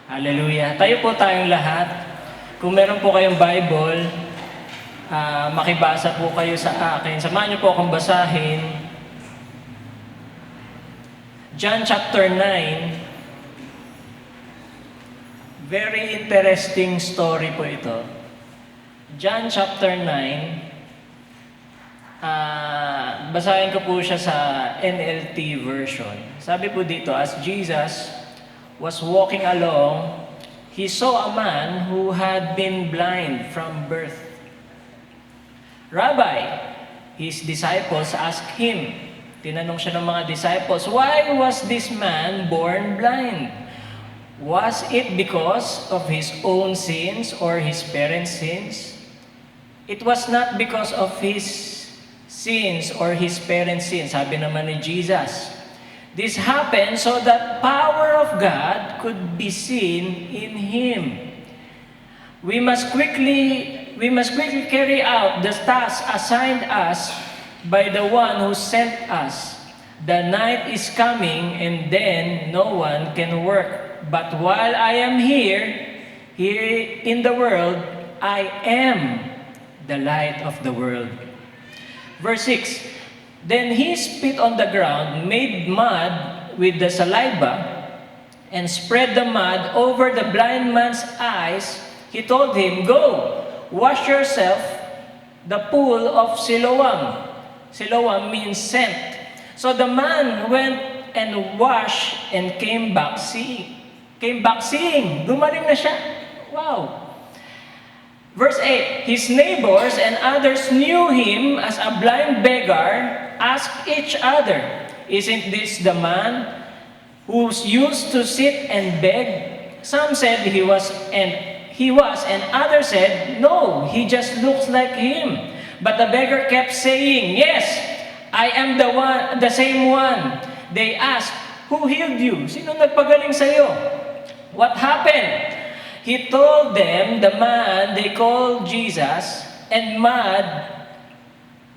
Hallelujah. Tayo po tayong lahat. Kung meron po kayong Bible, makibasa po kayo sa akin. Samahan niyo po akong basahin. John chapter 9. Very interesting story po ito. John chapter 9. Basahin ko po siya sa NLT version. Sabi po dito, as Jesus was walking along, he saw a man who had been blind from birth. Rabbi, his disciples asked him, tinanong siya ng mga disciples, why was this man born blind? Was it because of his own sins or his parents' sins? It was not because of his sins or his parents' sins, sabi naman ni Jesus. This happened so that power of God could be seen in him. We must quickly carry out the task assigned us by the one who sent us. The night is coming and then no one can work. But while I am here in the world, I am the light of the world. Verse 6. Then he spit on the ground, made mud with the saliva, and spread the mud over the blind man's eyes. He told him, go, wash yourself, the pool of Siloam. Siloam means sent. So the man went and washed and came back seeing. Gumaling na siya. Wow. Verse 8, his neighbors and others knew him as a blind beggar, asked each other, isn't this the man who used to sit and beg? Some said he was, and others said, no, he just looks like him. But the beggar kept saying, yes, I am the same one. They asked, who healed you? Sino nagpagaling sa'yo? What happened? He told them, the man they called Jesus, and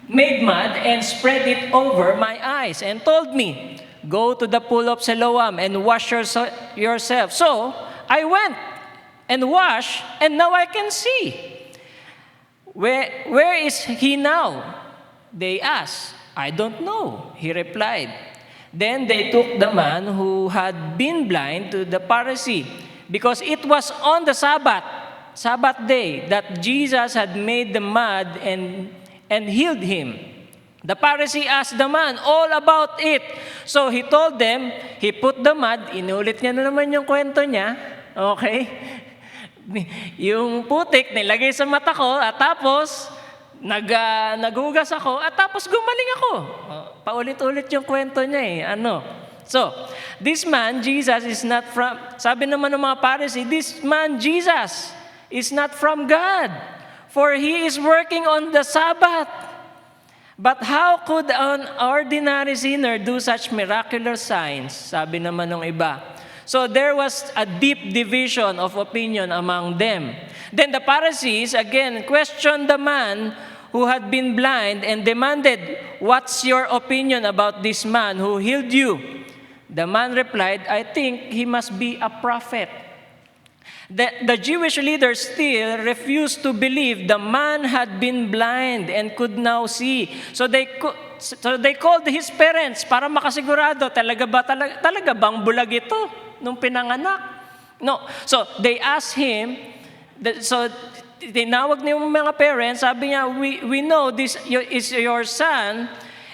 made mud and spread it over my eyes, and told me, go to the pool of Siloam and wash yourself. So I went and washed, and now I can see. Where is he now? They asked. I don't know, he replied. Then they took the man who had been blind to the Pharisee, because it was on the Sabbath day, that Jesus had made the mud and healed him. The Pharisee asked the man all about it. So he told them, he put the mud, inulit niya na naman yung kwento niya, okay? Yung putik, nilagay sa mata ko, at tapos, naghugas ako, at tapos gumaling ako. Paulit-ulit yung kwento niya So, this man, Jesus, is not from, sabi naman ng mga Pharisee, this man, Jesus, is not from God, for he is working on the Sabbath. But how could an ordinary sinner do such miraculous signs? Sabi naman ng iba. So there was a deep division of opinion among them. Then the Pharisees again questioned the man who had been blind and demanded, what's your opinion about this man who healed you? The man replied, I think he must be a prophet. The Jewish leaders still refused to believe the man had been blind and could now see. So they called his parents para makasigurado, talaga bang bulag ito nung pinanganak? No. So they asked him, tinawag niya yung mga parents, sabi niya, we know this is your son,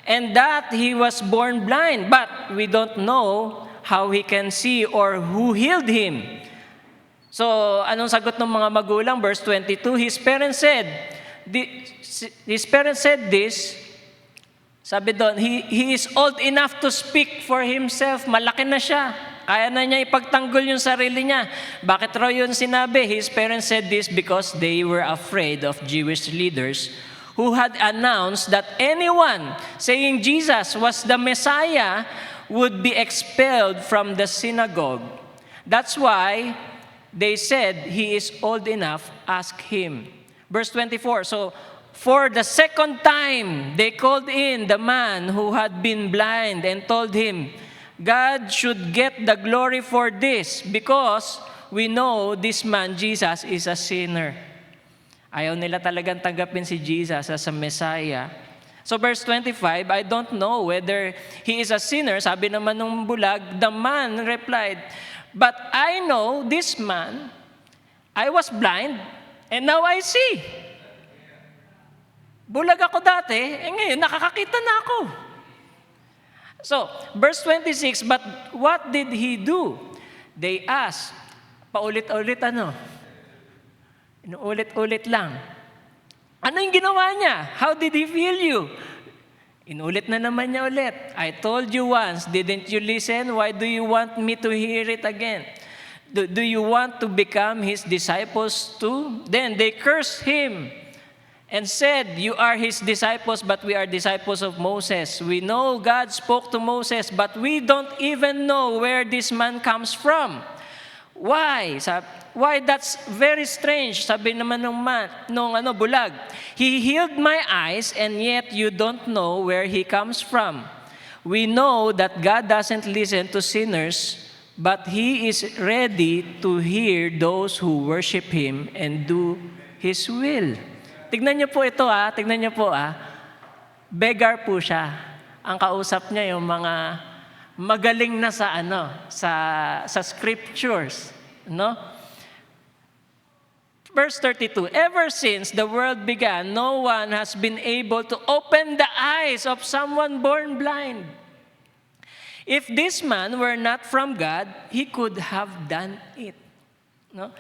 and that he was born blind, but we don't know how he can see or who healed him. So, anong sagot ng mga magulang? Verse 22, his parents said this, sabi doon, he is old enough to speak for himself. Malaki na siya. Kaya na niya ipagtanggol yung sarili niya. Bakit raw yun sinabi? His parents said this because they were afraid of Jewish leaders who had announced that anyone saying Jesus was the Messiah would be expelled from the synagogue. That's why they said, he is old enough, ask him. Verse 24, so For the second time, they called in the man who had been blind and told him, God should get the glory for this because we know this man, Jesus, is a sinner. Ayaw nila talagang tanggapin si Jesus as a Messiah. So verse 25, I don't know whether he is a sinner. Sabi naman nung bulag, the man replied, but I know this man, I was blind, and now I see. Bulag ako dati, ngayon nakakakita na ako. So, verse 26, but what did he do? They asked, paulit-ulit inuulit-ulit lang. Ano yung ginawa niya? How did he feel you? Inulit na naman niya ulit. I told you once, didn't you listen? Why do you want me to hear it again? Do you want to become his disciples too? Then they cursed him and said, you are his disciples, but we are disciples of Moses. We know God spoke to Moses, but we don't even know where this man comes from. Why? Why? That's very strange. Sabi naman nung bulag. He healed my eyes, and yet you don't know where he comes from. We know that God doesn't listen to sinners, but he is ready to hear those who worship him and do his will. Tignan niyo po ito tignan niyo po beggar po siya. Ang kausap niya yung mga magaling na sa scriptures, no? Verse 32, ever since the world began, no one has been able to open the eyes of someone born blind. If this man were not from God, he could have done it. No?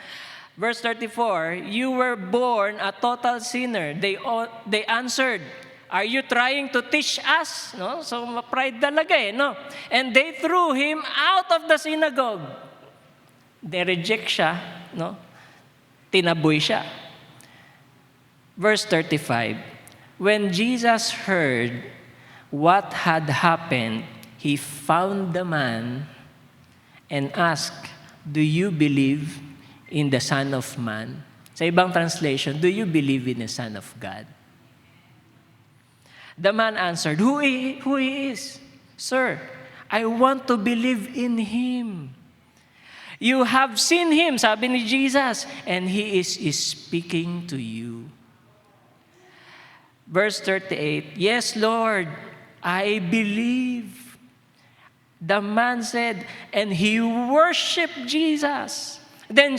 Verse 34, you were born a total sinner. They answered, are you trying to teach us? No? So, pride talaga no? And they threw him out of the synagogue. They reject siya, no? Tinaboy siya. Verse 35, when Jesus heard what had happened, he found the man and asked, do you believe in the Son of Man? Sa ibang translation, do you believe in the Son of God? The man answered, who he is? Sir, I want to believe in him. You have seen him, sabi ni Jesus, and he is speaking to you. Verse 38, yes, Lord, I believe. The man said, and he worshiped Jesus. Then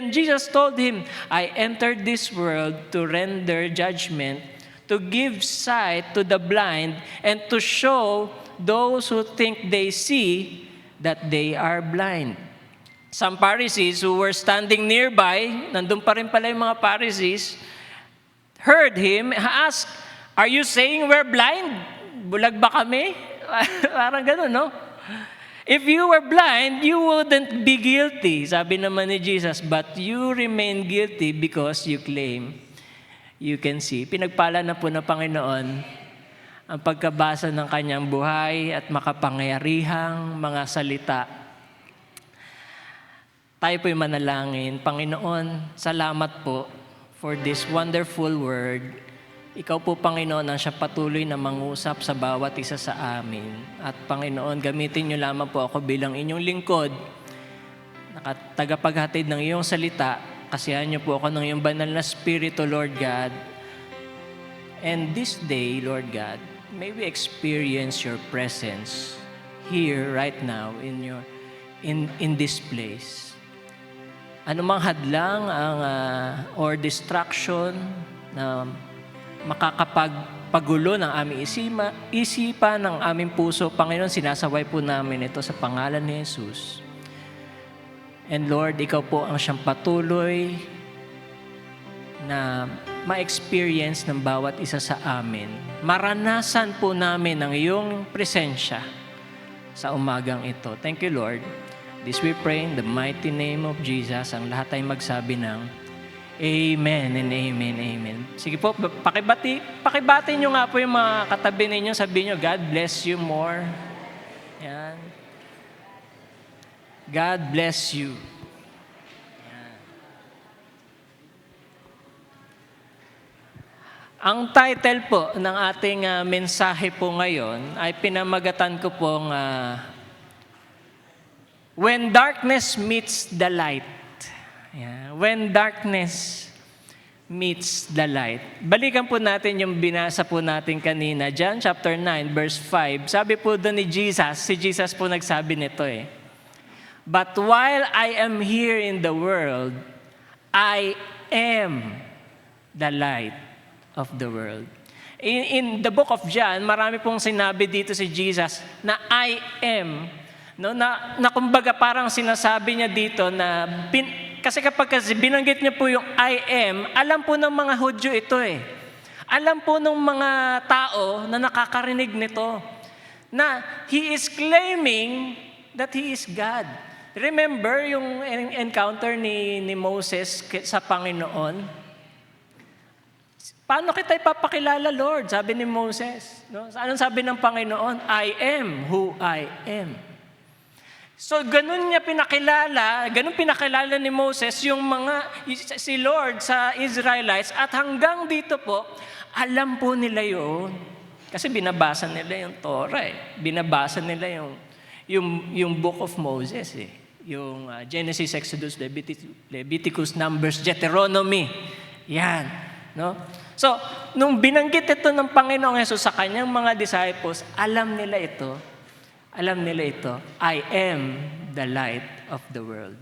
Jesus told him, I entered this world to render judgment, to give sight to the blind, and to show those who think they see that they are blind. Some Pharisees who were standing nearby, nandun pa rin pala yung mga Pharisees, heard him, asked, are you saying we're blind? Bulag ba kami? Parang ganun, no? If you were blind, you wouldn't be guilty, sabi naman ni Jesus, but you remain guilty because you claim you can see. Pinagpala na po ng Panginoon ang pagkabasa ng kanyang buhay at makapangyarihang mga salita. Tayo po'y manalangin. Panginoon, salamat po for this wonderful word. Ikaw po, Panginoon, ang siya patuloy na mangusap sa bawat isa sa amin. At Panginoon, gamitin niyo lamang po ako bilang inyong lingkod, nakatagapaghatid ng iyong salita. Kasihan niyo po ako ng iyong banal na Espiritu, Lord God. And this day, Lord God, may we experience your presence here right now in this place. Anumang hadlang or distraction na makakapagpagulo ng aming isipan, ng aming puso, Panginoon, sinasaway po namin ito sa pangalan ni Jesus. And Lord, ikaw po ang siyang patuloy na ma-experience ng bawat isa sa amin. Maranasan po namin ang iyong presensya sa umagang ito. Thank you, Lord. This we pray in the mighty name of Jesus. Ang lahat ay magsabi ng Amen and amen, amen. Sige po, pakibati nyo nga po yung mga katabi ninyo. Sabihin nyo, God bless you more. Yan. God bless you. Yan. Ang title po ng ating mensahe po ngayon ay pinamagatan ko pong When Darkness Meets the Light. Yeah. When Darkness Meets the Light. Balikan po natin yung binasa po natin kanina, John chapter 9, verse 5. Sabi po doon ni Jesus, si Jesus po nagsabi nito eh. But while I am here in the world, I am the light of the world. In the book of John, marami pong sinabi dito si Jesus na I am, no, na kumbaga parang sinasabi niya dito na kasi kapag binanggit niya po yung I am, alam po ng mga Hudyo ito eh. Alam po ng mga tao na nakakarinig nito na He is claiming that He is God. Remember yung encounter ni Moses sa Panginoon? Paano kita ipapakilala, Lord? Sabi ni Moses. No? Anong sabi ng Panginoon? I am who I am. So, ganun pinakilala ni Moses si Lord sa Israelites at hanggang dito po, alam po nila yun. Kasi binabasa nila yung Torah eh. Binabasa nila yung Book of Moses eh. Yung Genesis, Exodus, Leviticus, Numbers, Deuteronomy. Yan. No? So, nung binanggit ito ng Panginoong Hesus sa kanyang mga disciples, alam nila ito. I am the light of the world.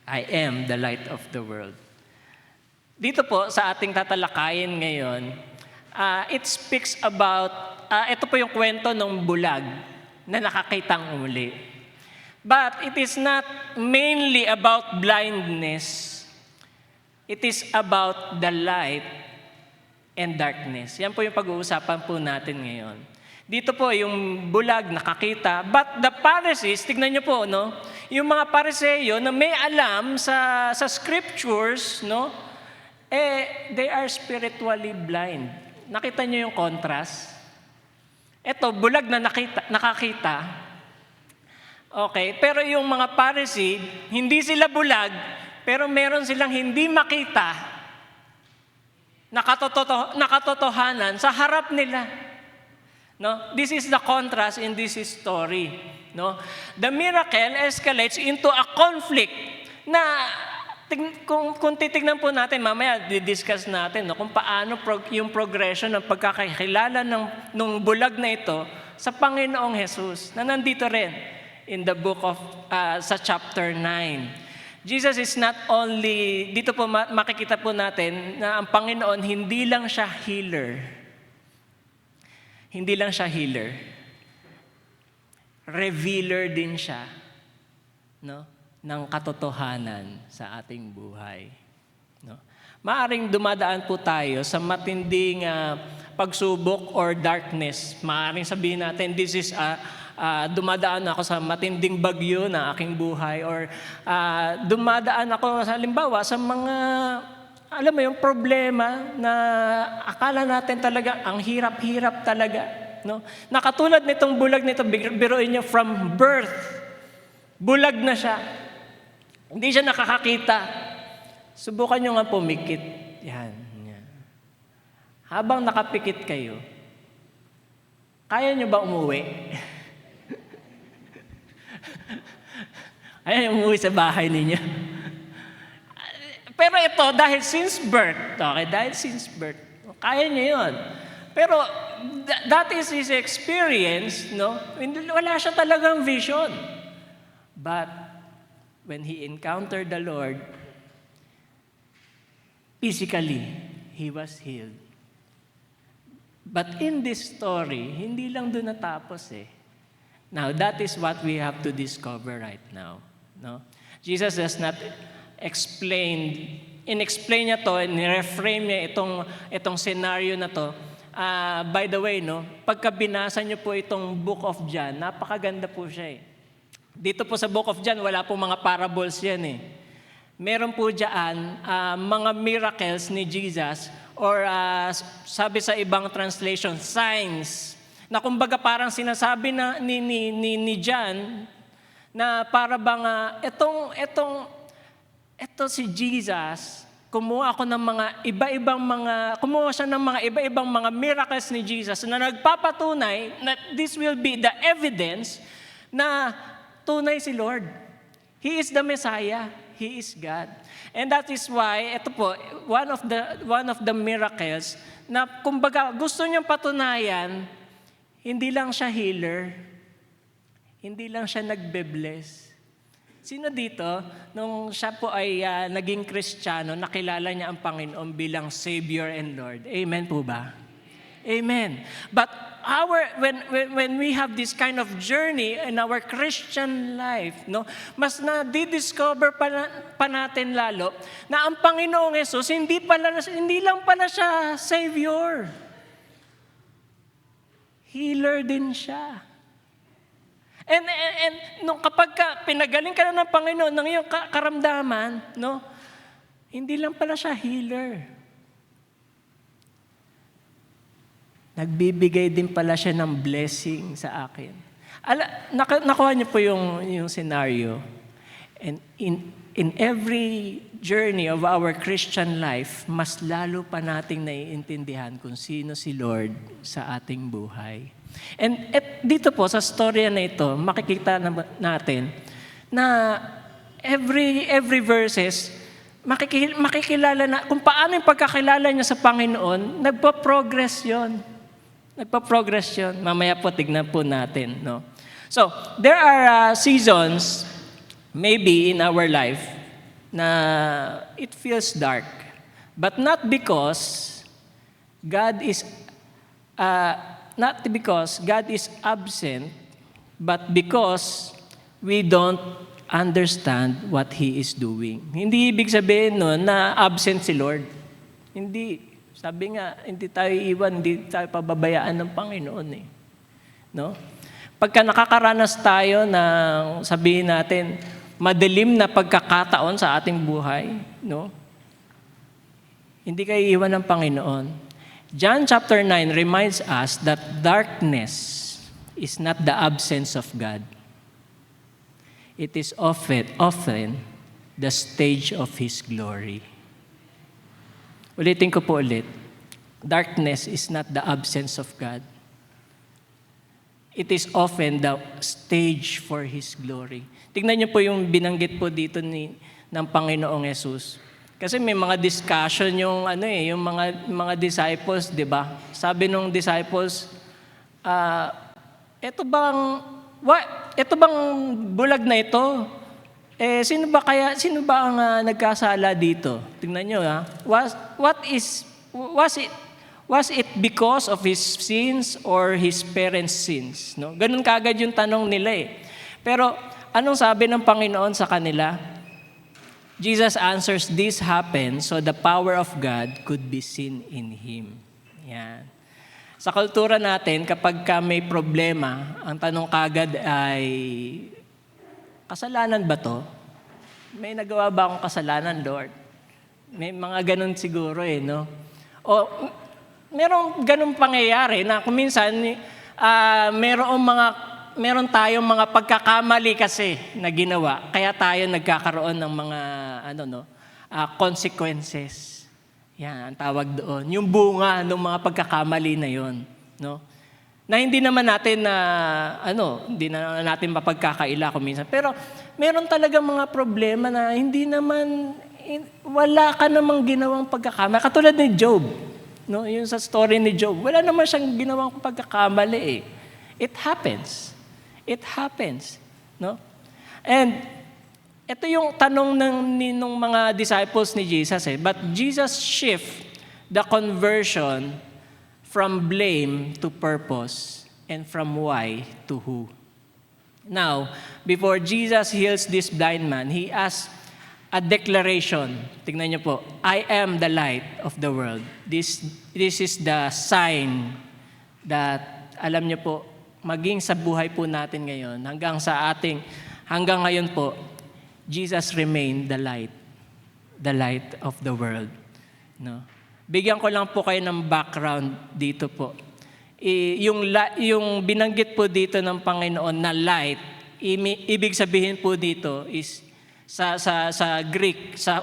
I am the light of the world. Dito po sa ating tatalakayin ngayon, it speaks about, ito po yung kwento ng bulag na nakakitang uli. But it is not mainly about blindness. It is about the light and darkness. Yan po yung pag-uusapan po natin ngayon. Dito po yung bulag nakakita, but the Pharisees, tignan niyo po, no? Yung mga Pariseyo na may alam sa scriptures, no? They are spiritually blind. Nakita niyo yung contrast? Ito, bulag na nakakita. Okay, pero yung mga Pharisee, hindi sila bulag, pero meron silang hindi makita nakatotohanan sa harap nila. No? This is the contrast in this story. No? The miracle escalates into a conflict na kung titignan po natin, mamaya di-discuss natin kung paano yung progression ng pagkakakilala ng bulag na ito sa Panginoong Hesus na nandito rin in the book of, sa chapter 9. Jesus is not only, dito po makikita po natin na ang Panginoon hindi lang siya healer. Hindi lang siya healer. Revealer din siya, no, ng katotohanan sa ating buhay. No? Maaring dumadaan po tayo sa matinding pagsubok or darkness. Maaring sabihin natin, this is dumadaan ako sa matinding bagyo na aking buhay or dumadaan ako sa halimbawa sa mga, alam mo yung problema na akala natin talaga ang hirap-hirap talaga. No? Nakatulad nitong bulag nito, biruin niyo from birth, bulag na siya. Hindi siya nakakakita. Subukan niyo nga pumikit. Yan. Habang nakapikit kayo, kaya niyo ba umuwi? Ayan, umuwi sa bahay ninyo. Pero ito, dahil since birth, kaya niya yun. Pero that is his experience, no? Wala siya talagang vision. But when he encountered the Lord, physically, he was healed. But in this story, hindi lang doon natapos eh. Now, that is what we have to discover right now. No? Jesus does not in-explain niya to, in-reframe niya itong scenario na to. By the way, no, pagka binasa niyo po itong Book of John, napakaganda po siya eh. Dito po sa Book of John, wala po mga parables yan eh. Meron po dyan mga miracles ni Jesus or sabi sa ibang translation, signs na kumbaga parang sinasabi na ni John na para bang ito si Jesus kumuha siya ng mga iba-ibang mga miracles ni Jesus na nagpapatunay na this will be the evidence na tunay si Lord. He is the Messiah. He is God. And that is why, ito po, one of the miracles na kumbaga gusto niyang patunayan, hindi lang siya healer, hindi lang siya nagbe-bless. Sino dito, nung siya po ay naging Kristiyano, nakilala niya ang Panginoon bilang Savior and Lord? Amen po ba? Amen. But when we have this kind of journey in our Christian life, no, mas na-discover pa natin lalo na ang Panginoong Hesus hindi lang pala siya Savior. Healer din siya. And nung kapag pinagaling ka na ng Panginoon ng iyong karamdaman, no, hindi lang pala siya healer. Nagbibigay din pala siya ng blessing sa akin. Nakuha niyo po yung scenario. And in every journey of our Christian life, mas lalo pa nating naiintindihan kung sino si Lord sa ating buhay. And dito po sa storya na ito, makikita natin na every verses, makikilala na kung paano yung pagkakilala niya sa Panginoon, nagpa-progress yun. Mamaya po tignan po natin. No? So, there are seasons, maybe in our life, na it feels dark. But not because God is absent, but because we don't understand what He is doing. Hindi ibig sabihin nun na absent si Lord. Hindi. Sabi nga, hindi tayo iwan, hindi tayo pababayaan ng Panginoon eh. No? Pagka nakakaranas tayo ng sabihin natin, madilim na pagkakataon sa ating buhay, no? Hindi kayo iwan ng Panginoon. John chapter 9 reminds us that darkness is not the absence of God. It is often the stage of His glory. Ulitin ko po ulit. Darkness is not the absence of God. It is often the stage for His glory. Tingnan niyo po yung binanggit po dito ng Panginoong Hesus. Kasi may mga discussion yung mga disciples, 'di ba? Sabi nung disciples, ito bang bulag na ito? Sino ba ang nagkasala dito? Tingnan niyo ha. Was it because of his sins or his parents' sins? No? Ganun kaagad yung tanong nila eh. Pero anong sabi ng Panginoon sa kanila? Jesus answers, this happened so the power of God could be seen in Him. Yan. Sa kultura natin, kapag may problema, ang tanong kagad ay, kasalanan ba to? May nagawa ba akong kasalanan, Lord? May mga ganun siguro no? O merong ganung pangyayari na kung minsan meron tayong mga pagkakamali kasi na ginawa, kaya tayo nagkakaroon ng mga consequences. Yan ang tawag doon. Yung bunga ng mga pagkakamali na yon, no? Na hindi naman natin hindi na natin mapagkakaila kung minsan. Pero meron talaga mga problema na wala ka namang ginawang pagkakamali. Katulad ni Job, no? Yung sa story ni Job, wala naman siyang ginawang pagkakamali eh. It happens. It happens, no? And ito yung tanong ng mga disciples ni Jesus eh. But Jesus shift the conversion from blame to purpose and from why to who. Now, before Jesus heals this blind man, He asks a declaration. Tingnan niyo po, I am the light of the world. This is the sign that, alam niyo po, maging sa buhay po natin ngayon, hanggang ngayon po, Jesus remained the light of the world. No? Bigyan ko lang po kayo ng background dito po. Yung binanggit po dito ng Panginoon na light, ibig sabihin po dito is sa Greek, sa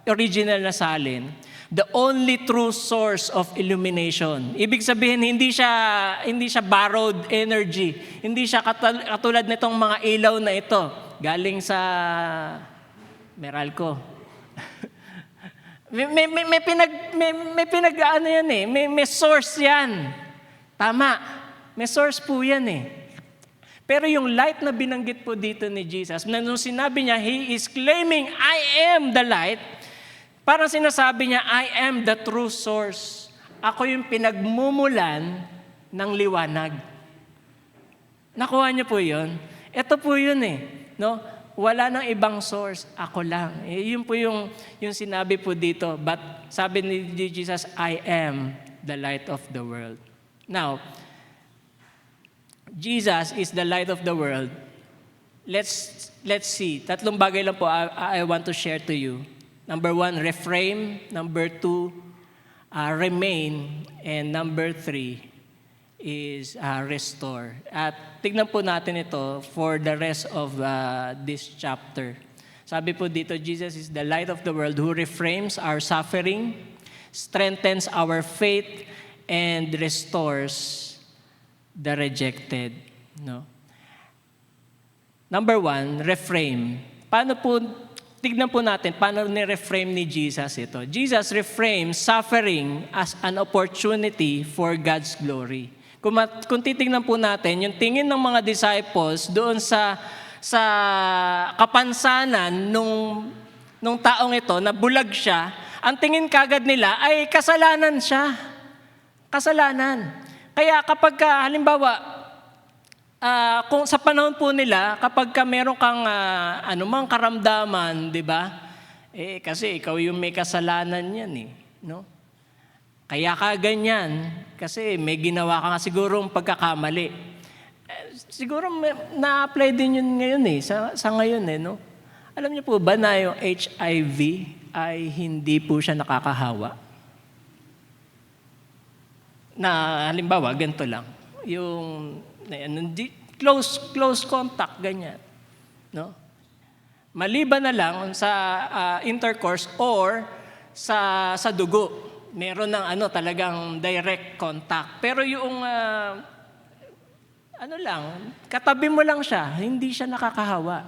original na salin, the only true source of illumination. Ibig sabihin, hindi siya borrowed energy. Hindi siya katulad nitong mga ilaw na ito, galing sa Meralco. May source yan. Tama, may source po yan eh. Pero yung light na binanggit po dito ni Jesus, na nung sinabi niya, He is claiming, I am the light, parang sinasabi niya, I am the true source. Ako yung pinagmumulan ng liwanag. Nakuha niyo po yun? Ito po yun eh. No? Wala nang ibang source, ako lang. Yun po yung sinabi po dito. But sabi ni Jesus, I am the light of the world. Now, Jesus is the light of the world. Let's see. Tatlong bagay lang po I want to share to you. Number 1, reframe. Number 2, remain. And number 3 is restore. At tignan po natin ito for the rest of this chapter. Sabi po dito, Jesus is the light of the world who reframes our suffering, strengthens our faith, and restores the rejected. No? Number 1, reframe. Tignan po natin, paano ni-reframe ni Jesus ito? Jesus reframes suffering as an opportunity for God's glory. Kung titignan po natin, yung tingin ng mga disciples doon sa kapansanan nung taong ito, na bulag siya, ang tingin kagad nila ay kasalanan siya. Kasalanan. Kaya kapag halimbawa, kung sa panahon po nila, kapag meron kang anumang karamdaman, di ba? Kasi ikaw yung may kasalanan yan eh. No? Kaya ka ganyan, kasi may ginawa ka nga sigurong pagkakamali. Siguro na-apply din yun ngayon eh, sa ngayon eh. No? Alam niyo po ba na yung HIV ay hindi po siya nakakahawa? Na halimbawa, ganito lang. Yung close contact, ganyan. No? Maliban na lang sa intercourse or sa dugo. Meron ng talagang direct contact. Pero yung katabi mo lang siya, hindi siya nakakahawa.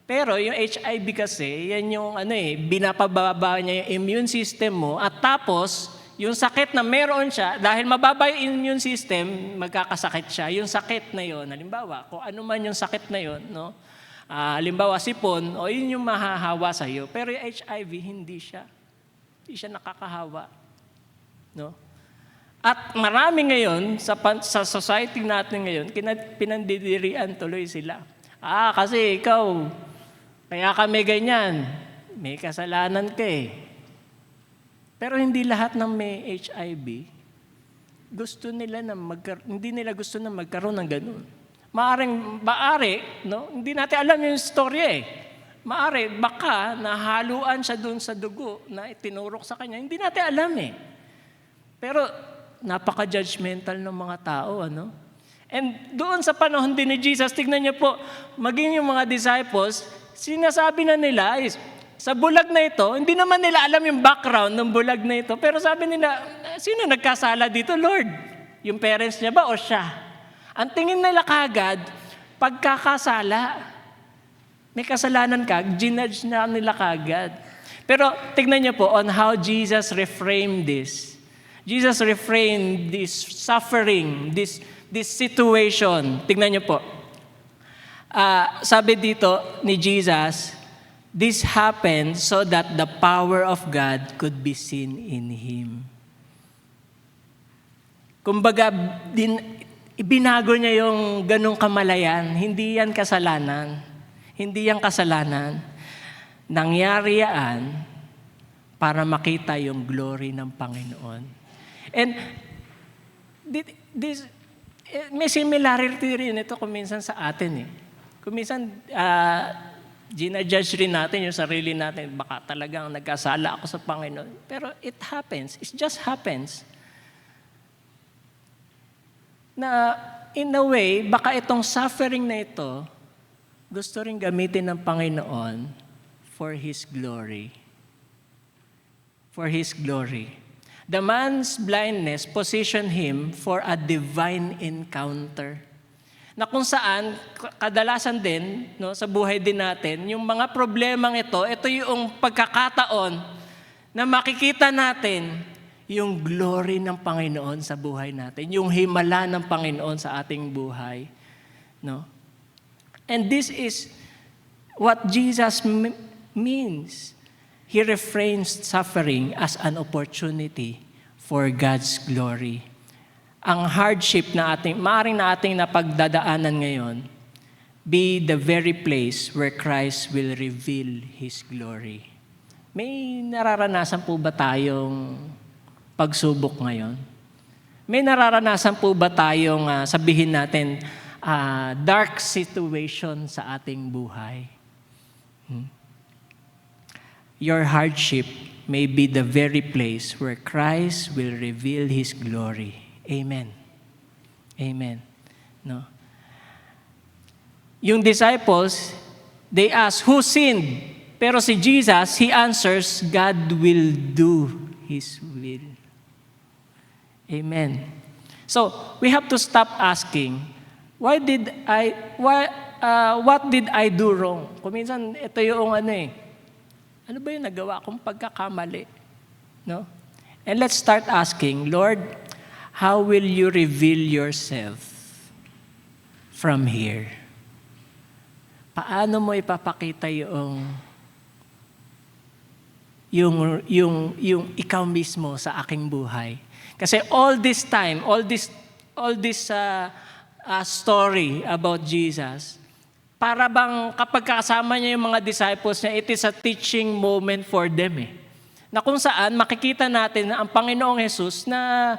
Pero yung HIV kasi, yan yung binapababa niya yung immune system mo, at tapos yung sakit na meron siya, dahil mababa yung immune system, magkakasakit siya. Yung sakit na yon, halimbawa, kung ano man yung sakit na yon, no? Halimbawa, sipon, yun yung mahahawa sa'yo. Pero yung HIV, hindi siya nakakahawa. No? At marami ngayon, sa society natin ngayon, pinandidirian tuloy sila. Kasi ikaw, kaya kami ganyan, may kasalanan ka eh. Pero hindi lahat ng may HIV hindi nila gusto na magkaroon ng ganun. Maari, no? Hindi natin alam yung storya eh. Maari, baka nahaluan siya doon sa dugo na itinurok sa kanya. Hindi natin alam eh. Pero napaka-judgmental ng mga tao, ano? And doon sa panahon din ni Jesus, tignan niyo po, maging yung mga disciples, sinasabi na nila is, sa bulag na ito, hindi naman nila alam yung background ng bulag na ito. Pero sabi nila, sino nagkasala dito, Lord? Yung parents niya ba o siya? Ang tingin nila kagad, pagkakasala, may kasalanan ka, ginudge na nila kagad. Pero tignan niyo po on how Jesus reframed this. Jesus reframed this suffering, this situation. Tignan niyo po. Sabi dito ni Jesus, this happened so that the power of God could be seen in Him. Kumbaga, ibinago niya yung ganong kamalayan. Hindi yan kasalanan. Hindi yan kasalanan. Nangyari yan para makita yung glory ng Panginoon. And may similarity rin ito kuminsan sa atin eh. Kuminsan, ginajudge rin natin yung sarili natin. Baka talagang nagkasala ako sa Panginoon. Pero it happens. It just happens. Na in a way, baka itong suffering na ito, gusto rin gamitin ng Panginoon for His glory. for His glory. The man's blindness positioned him for a divine encounter. Na kung saan, kadalasan din, no, sa buhay din natin, yung mga problemang ito yung pagkakataon na makikita natin yung glory ng Panginoon sa buhay natin, yung himala ng Panginoon sa ating buhay. No? And this is what Jesus means. He reframes suffering as an opportunity for God's glory. Ang hardship na maaaring na ating napagdadaanan ngayon, be the very place where Christ will reveal His glory. May nararanasan po ba tayong pagsubok ngayon? May nararanasan po ba tayong sabihin natin, dark situation sa ating buhay? Your hardship may be the very place where Christ will reveal His glory. Amen. Amen. No? Yung disciples, they ask, who sinned? Pero si Jesus, He answers, God will do His will. Amen. So, we have to stop asking, what did I do wrong? Kung minsan, ito yung ano ba yung nagawa kong pagkakamali? No? And let's start asking, Lord, how will you reveal yourself from here? Paano mo ipapakita yung ikaw mismo sa aking buhay? Kasi all this time, all this story about Jesus, para bang kapag kasama niya yung mga disciples niya, it is a teaching moment for them Na kung saan makikita natin na ang Panginoong Jesus na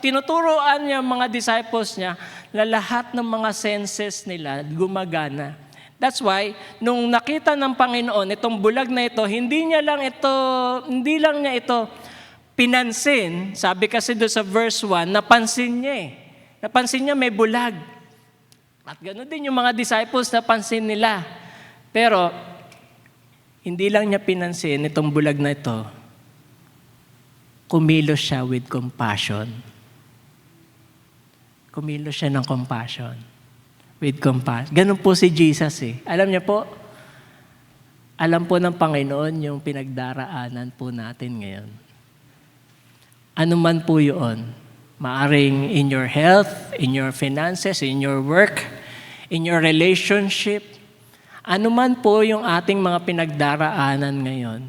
tinuturoan niya ang mga disciples niya na lahat ng mga senses nila gumagana. That's why, nung nakita ng Panginoon itong bulag na ito, hindi lang niya ito pinansin. Sabi kasi doon sa verse 1, napansin niya Napansin niya may bulag. At ganoon din yung mga disciples, napansin nila. Pero, hindi lang niya pinansin itong bulag na ito, kumilos siya with compassion. Kumilos siya ng compassion. With compassion. Ganun po si Jesus Alam niya po, alam po ng Panginoon yung pinagdaraanan po natin ngayon. Ano man po yun. Maaring in your health, in your finances, in your work, in your relationship, ano man po yung ating mga pinagdaraanan ngayon,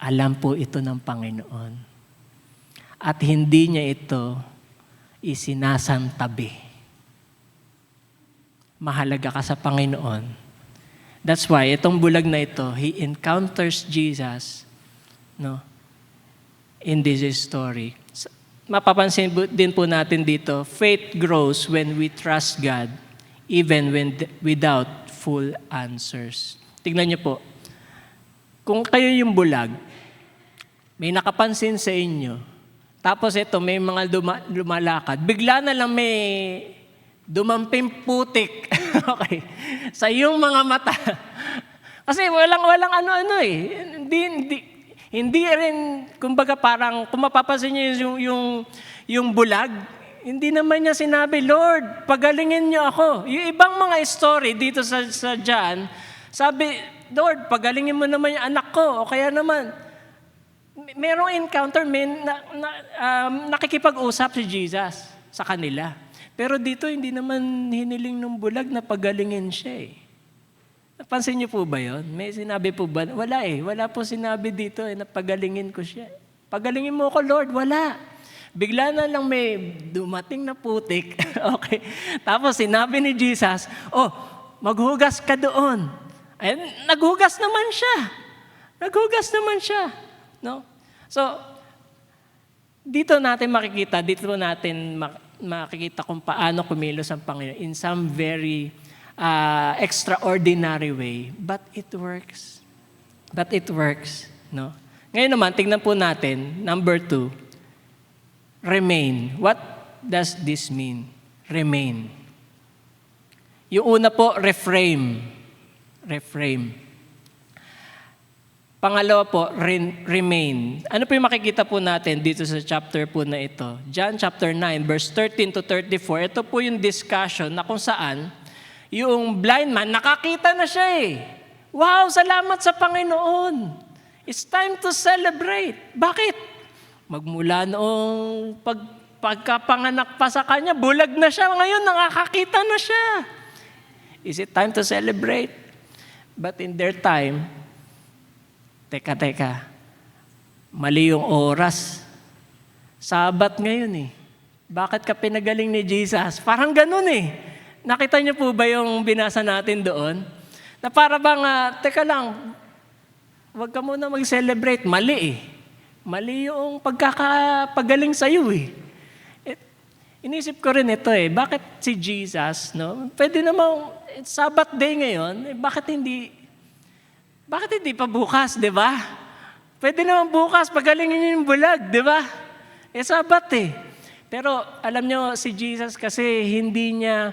alam po ito ng Panginoon. At hindi niya ito isinasantabi. Mahalaga ka sa Panginoon. That's why, itong bulag na ito, he encounters Jesus in this story. Mapapansin din po natin dito, faith grows when we trust God, even without full answers. Tignan niyo po, kung kayo yung bulag, may nakapansin sa inyo, tapos ito, may mga lumalakad, bigla na lang may dumamping putik okay, sa iyong mga mata. Kasi walang Hindi rin, kumbaga parang, kung mapapansin niyo yung bulag, hindi naman niya sinabi, Lord, pagalingin niyo ako. Yung ibang mga story dito sa John, sabi, Lord, pagalingin mo naman yung anak ko. O kaya naman, merong encounter, nakikipag-usap si Jesus sa kanila. Pero dito, hindi naman hiniling ng bulag na pagalingin siya Napansin niyo po ba yun? May sinabi po ba? Wala Wala po sinabi dito na pagalingin ko siya. Pagalingin mo ako, Lord. Wala. Bigla na lang may dumating na putik. Okay. Tapos sinabi ni Jesus, maghugas ka doon. Ayun, naghugas naman siya. No? So, dito natin makikita kung paano kumilos ang Panginoon in some very extraordinary way. But it works. No? Ngayon naman, tingnan po natin, number 2, remain. What does this mean? Remain. Yung una po, reframe. Pangalawa po, remain. Ano po yung makikita po natin dito sa chapter po na ito? John chapter 9, verse 13 to 34. Ito po yung discussion na kung saan yung blind man, nakakita na siya eh. Wow, salamat sa Panginoon. It's time to celebrate. Bakit? Magmula noong pagkapanganak pa sa kanya, bulag na siya. Ngayon, nakakakita na siya. Is it time to celebrate? But in their time, teka, mali yung oras. Sabat ngayon eh. Bakit ka pinagaling ni Jesus? Parang ganun eh. Nakita niyo po ba yung binasa natin doon? Na para bang, teka lang, huwag ka muna mag-celebrate. Mali eh. Mali yung pagkakapagaling sa'yo eh. Inisip ko rin ito eh. Bakit si Jesus, no? Pwede namang, Sabbath day ngayon, bakit hindi pa bukas, di ba? Pwede naman bukas, pagalingin niyo yung bulag, di ba? Sabbath eh. Pero alam niyo, si Jesus kasi hindi niya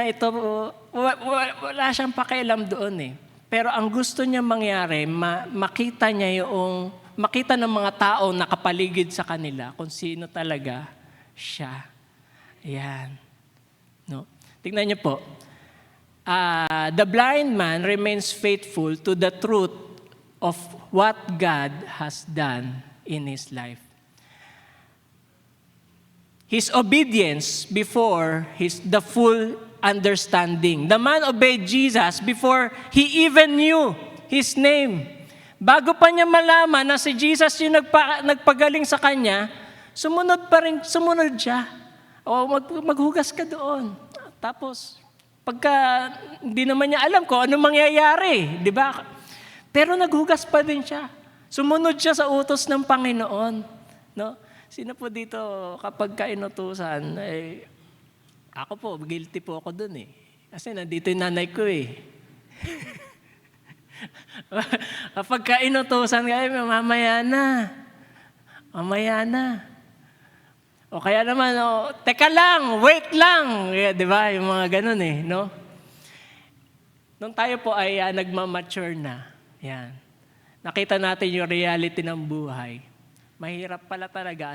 ito, wala siyang pakialam doon eh. Pero ang gusto niya mangyari, makita ng mga tao nakapaligid sa kanila kung sino talaga siya. Ayan. No? Tingnan niyo po. The blind man remains faithful to the truth of what God has done in his life. His obedience before the full understanding. The man obeyed Jesus before he even knew his name. Bago pa niya malaman na si Jesus yung nagpagaling sa kanya, sumunod siya. O maghugas ka doon. Tapos, pagka hindi naman niya alam kung ano mangyayari, di ba? Pero naghugas pa din siya. Sumunod siya sa utos ng Panginoon. No? Sino po dito kapag kainutusan, ako po, guilty po ako dun eh. Kasi nandito yung nanay ko eh. Kapag kainutusan kayo, mamaya na. O kaya naman, teka lang, wait lang. Di ba? Yung mga ganun eh, no? Nung tayo po ay nagmamature na, yan. Nakita natin yung reality ng buhay. Mahirap pala talaga,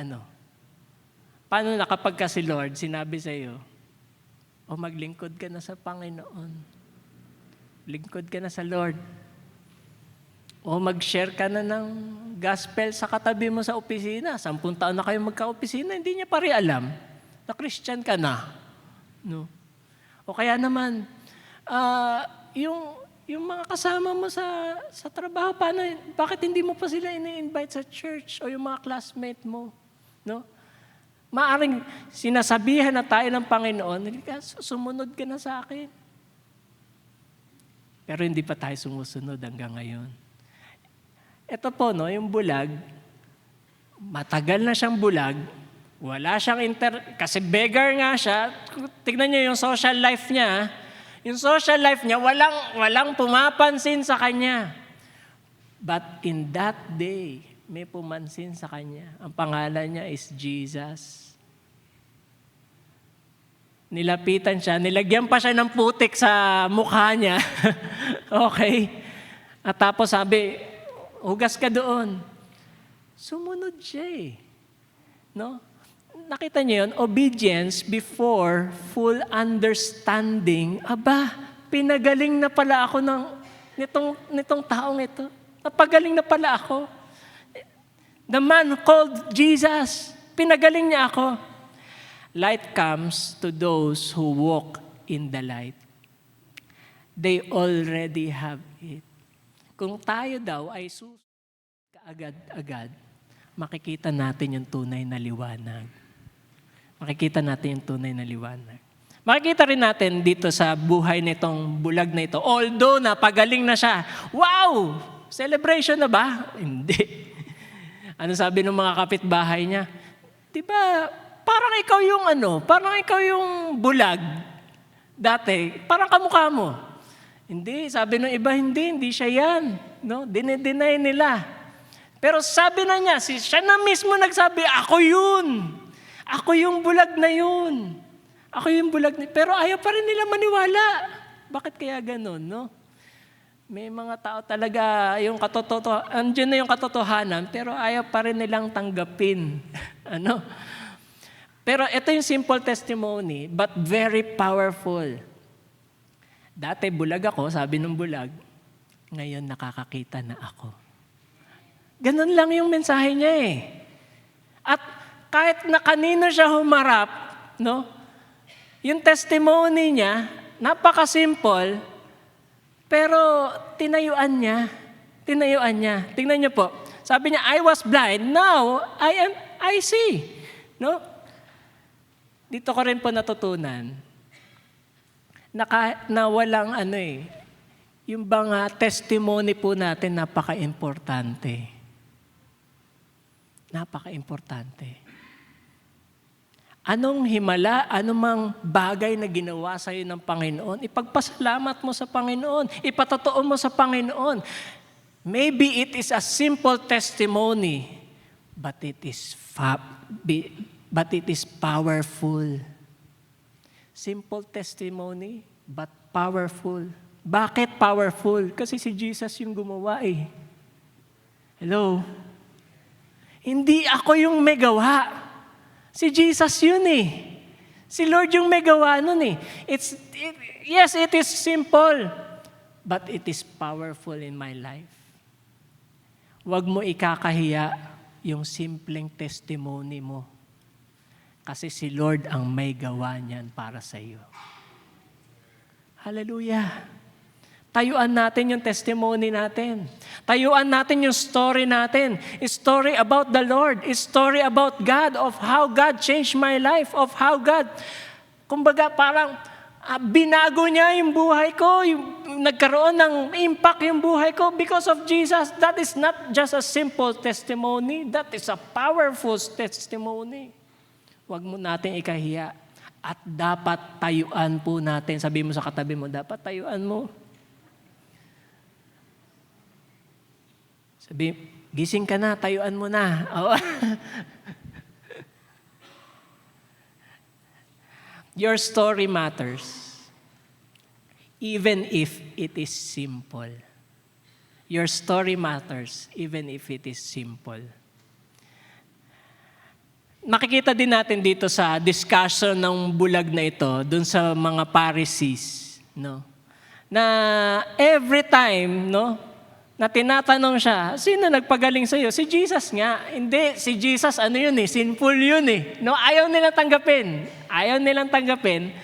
Paano na kapag ka si Lord, sinabi sa iyo, maglingkod ka na sa Panginoon. Lingkod ka na sa Lord. O mag-share ka na ng gospel sa katabi mo sa opisina. 10 taon na kayo magka-opisina, hindi niya pa rin alam na Christian ka na. No? O kaya naman, yung mga kasama mo sa trabaho, bakit hindi mo pa sila ini-invite sa church o yung mga classmate mo? No? Maaring sinasabihan na tayo ng Panginoon, sumunod ka na sa akin. Pero hindi pa tayo sumusunod hanggang ngayon. Ito po, yung bulag, matagal na siyang bulag, wala siyang kasi beggar nga siya. Tignan niyo yung social life niya. Yung social life niya, walang pumapansin sa kanya. But in that day, may pumansin sa kanya. Ang pangalan niya is Jesus. Nilapitan siya, nilagyan pa siya ng putik sa mukha niya. Okay? At tapos sabi, hugas ka doon. Sumunod siya eh. No? Nakita niyo yun, obedience before full understanding. Aba, pinagaling na pala ako nitong taong ito. Napagaling na pala ako. The man called Jesus, pinagaling niya ako. Light comes to those who walk in the light. They already have it. Kung tayo daw ay kaagad-agad, makikita natin yung tunay na liwanag. Makikita natin yung tunay na liwanag. Makikita rin natin dito sa buhay nitong bulag na ito. Although napagaling na siya, wow! Celebration na ba? Hindi. Ano sabi ng mga kapitbahay niya? Diba, parang ikaw yung bulag. Dati, parang kamukha mo. Hindi, sabi ng iba, hindi siya yan. No? Dinideny nila. Pero sabi na niya, siya na mismo nagsabi, ako yun. Ako yung bulag na yun. Ako yung bulag na yun. Pero ayaw pa rin nila maniwala. Bakit kaya ganun, no? May mga tao talaga, andyan na yung katotohanan, pero ayaw pa rin nilang tanggapin. Ano? Pero ito yung simple testimony, but very powerful. Dati bulag ako, sabi ng bulag, ngayon nakakakita na ako. Ganun lang yung mensahe niya eh. At kahit na kanino siya humarap, no? Yung testimony niya, napaka-simple, pero tinayuan niya. Tingnan niyo po. Sabi niya, I was blind, now I see. No? Dito ko rin po natutunan na walang yung bang testimony po natin napaka-importante. Napaka-importante. Anong himala, anumang bagay na ginawa sa iyo ng Panginoon, ipagpasalamat mo sa Panginoon, ipatotoo mo sa Panginoon. Maybe it is a simple testimony, but it is powerful. Simple testimony, but powerful. Bakit powerful? Kasi si Jesus yung gumawa eh. Hello? Hindi ako yung may gawa. Si Jesus yun eh. Si Lord yung may gawa nun eh. Yes, it is simple, but it is powerful in my life. Huwag mo ikakahiya yung simpleng testimony mo. Kasi si Lord ang may gawa niyan para sa iyo. Hallelujah. Tayuan natin yung testimony natin. Tayuan natin yung story natin. A story about the Lord. A story about God, of how God changed my life, of how God, kumbaga parang binago niya yung buhay ko, nagkaroon ng impact yung buhay ko because of Jesus. That is not just a simple testimony. That is a powerful testimony. Huwag mo natin ikahiya. At dapat tayuan po natin. Sabi mo sa katabi mo, dapat tayuan mo. Sabi, gising ka na, tayuan mo na. Your story matters. Even if it is simple. Your story matters, even if it is simple. Makikita din natin dito sa discussion ng bulag na ito, dun sa mga Pharisees, no? Na every time, no? Na tinatanong siya, sino nagpagaling sa iyo? Si Jesus nga. Hindi, si Jesus, sinful yun eh. No, ayaw nilang tanggapin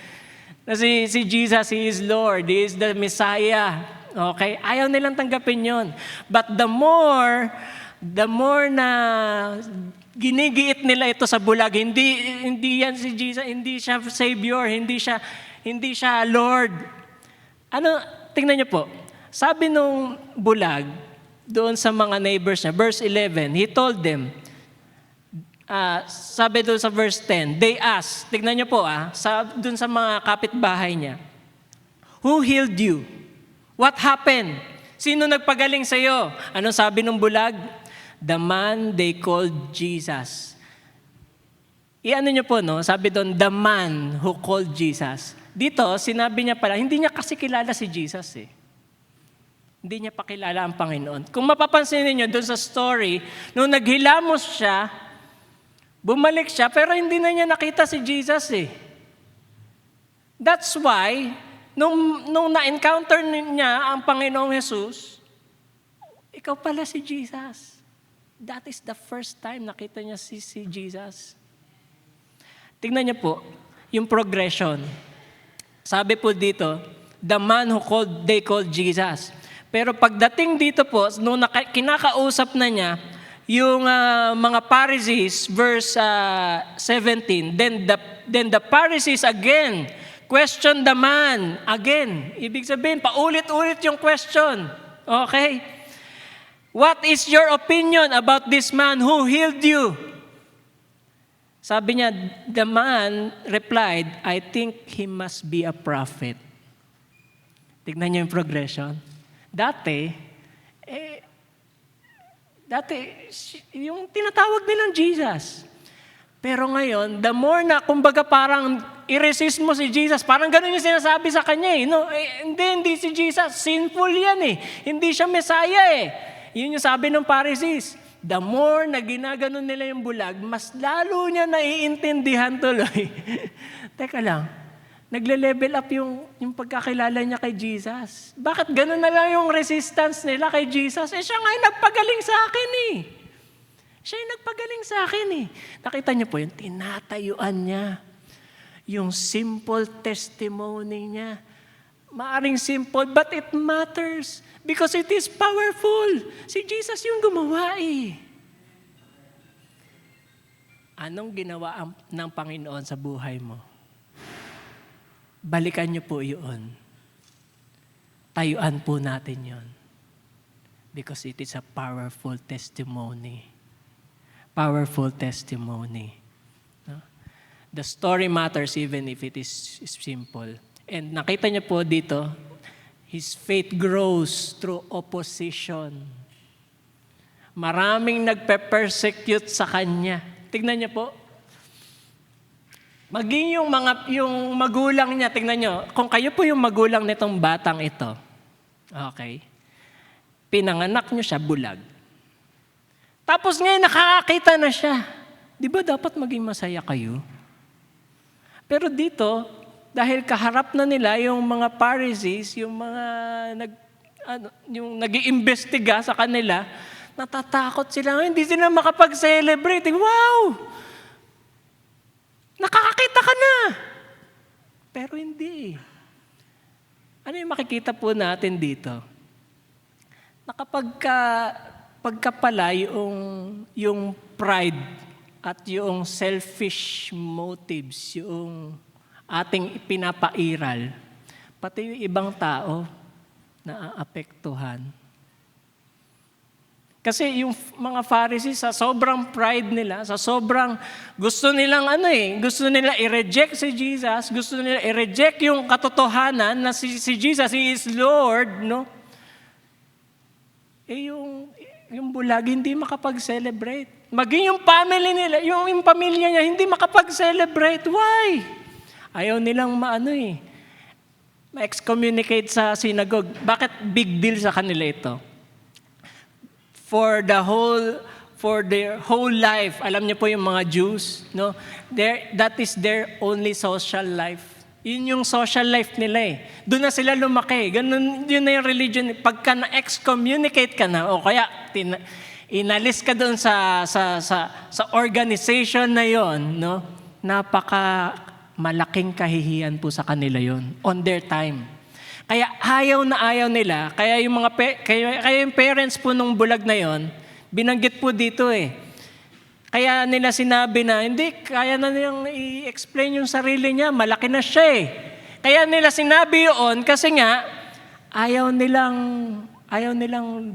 na si Jesus, He is Lord, He is the Messiah. Okay? Ayaw nilang tanggapin yun. But the more na ginigiit nila ito sa bulag, hindi yan si Jesus, hindi siya Savior, hindi siya Lord. Tingnan niyo po. Sabi nung bulag, doon sa mga neighbors niya, verse 11, he told them, sabi doon sa verse 10, they asked, tignan niyo po doon sa mga kapitbahay niya, who healed you? What happened? Sino nagpagaling sa iyo? Anong sabi nung bulag? The man they called Jesus. Iano niyo po, no? Sabi doon, the man who called Jesus. Dito, sinabi niya pala, hindi niya kasi kilala si Jesus eh. Hindi niya pakilala ang Panginoon. Kung mapapansin niyo doon sa story, nung naghilamos siya, bumalik siya, pero hindi na niya nakita si Jesus eh. That's why, nung na-encounter niya ang Panginoong Jesus, ikaw pala si Jesus. That is the first time nakita niya si Jesus. Tingnan niyo po, yung progression. Sabi po dito, the man who they called Jesus. Pero pagdating dito po, nung kinakausap na niya, yung mga Pharisees, verse 17, then the Pharisees again question the man again. Ibig sabihin, paulit-ulit yung question. Okay? What is your opinion about this man who healed you? Sabi niya, the man replied, I think he must be a prophet. Tignan niyo yung progression. Dati, yung tinatawag nilang Jesus. Pero ngayon, the more na, kumbaga parang i-resist mo si Jesus. Parang ganun yung sinasabi sa kanya eh. No? Hindi si Jesus. Sinful yan eh. Hindi siya Messiah eh. Yun yung sabi ng Pharisees. The more na ginaganon nila yung bulag, mas lalo niya naiintindihan tuloy. Teka lang, nagle-level up yung pagkakilala niya kay Jesus. Bakit ganun na lang yung resistance nila kay Jesus? Siya nga yung nagpagaling sa akin eh. Siya yung nagpagaling sa akin eh. Nakita niyo po yung tinatayuan niya. Yung simple testimony niya. Maaring simple, but it matters. Because it is powerful. Si Jesus yung gumawa eh. Anong ginawa ng Panginoon sa buhay mo? Balikan niyo po yun. Tayuan po natin yun. Because it is a powerful testimony. Powerful testimony. No? The story matters even if it is simple. And nakita niyo po dito, his faith grows through opposition. Maraming nagpe-persecute sa kanya. Tignan niyo po. Maging yung magulang niya, tingnan niyo, kung kayo po yung magulang nitong batang ito, okay, pinanganak niyo siya bulag. Tapos ngayon nakakakita na siya. Di ba dapat maging masaya kayo? Pero dito, dahil kaharap na nila yung mga Pharisees, yung mga yung nag-iimbestiga sa kanila, natatakot sila. Hindi sila makapag-celebrate. Wow! Nakakakita ka na! Pero hindi. Ano yung makikita po natin dito? Na pagka pala yung pride at yung selfish motives, yung ating pinapairal, pati yung ibang tao na aapektuhan. Kasi yung mga Pharisees, sa sobrang pride nila, sa sobrang gusto nilang gusto nila i-reject si Jesus, gusto nila i-reject yung katotohanan na si Jesus, He is Lord, no? Yung bulag hindi makapag-celebrate. Maging yung family nila, yung pamilya niya hindi makapag-celebrate. Why? Ayaw nilang ma-excommunicate sa synagogue. Bakit big deal sa kanila ito? For their whole life, alam niyo po yung mga Jews, no? That is their only social life. Yun yung social life nila eh. Doon na sila lumaki. Ganun, yun na yung religion. Pagka na-excommunicate ka na, o kaya inalis ka doon sa organization na yon, no? Napaka malaking kahihiyan po sa kanila yon on their time. Kaya ayaw na ayaw nila, kaya yung parents po nung bulag na yon, binanggit po dito eh. Kaya nila sinabi na, hindi, kaya na nilang i-explain yung sarili niya, malaki na siya eh. Kaya nila sinabi yun kasi nga, ayaw nilang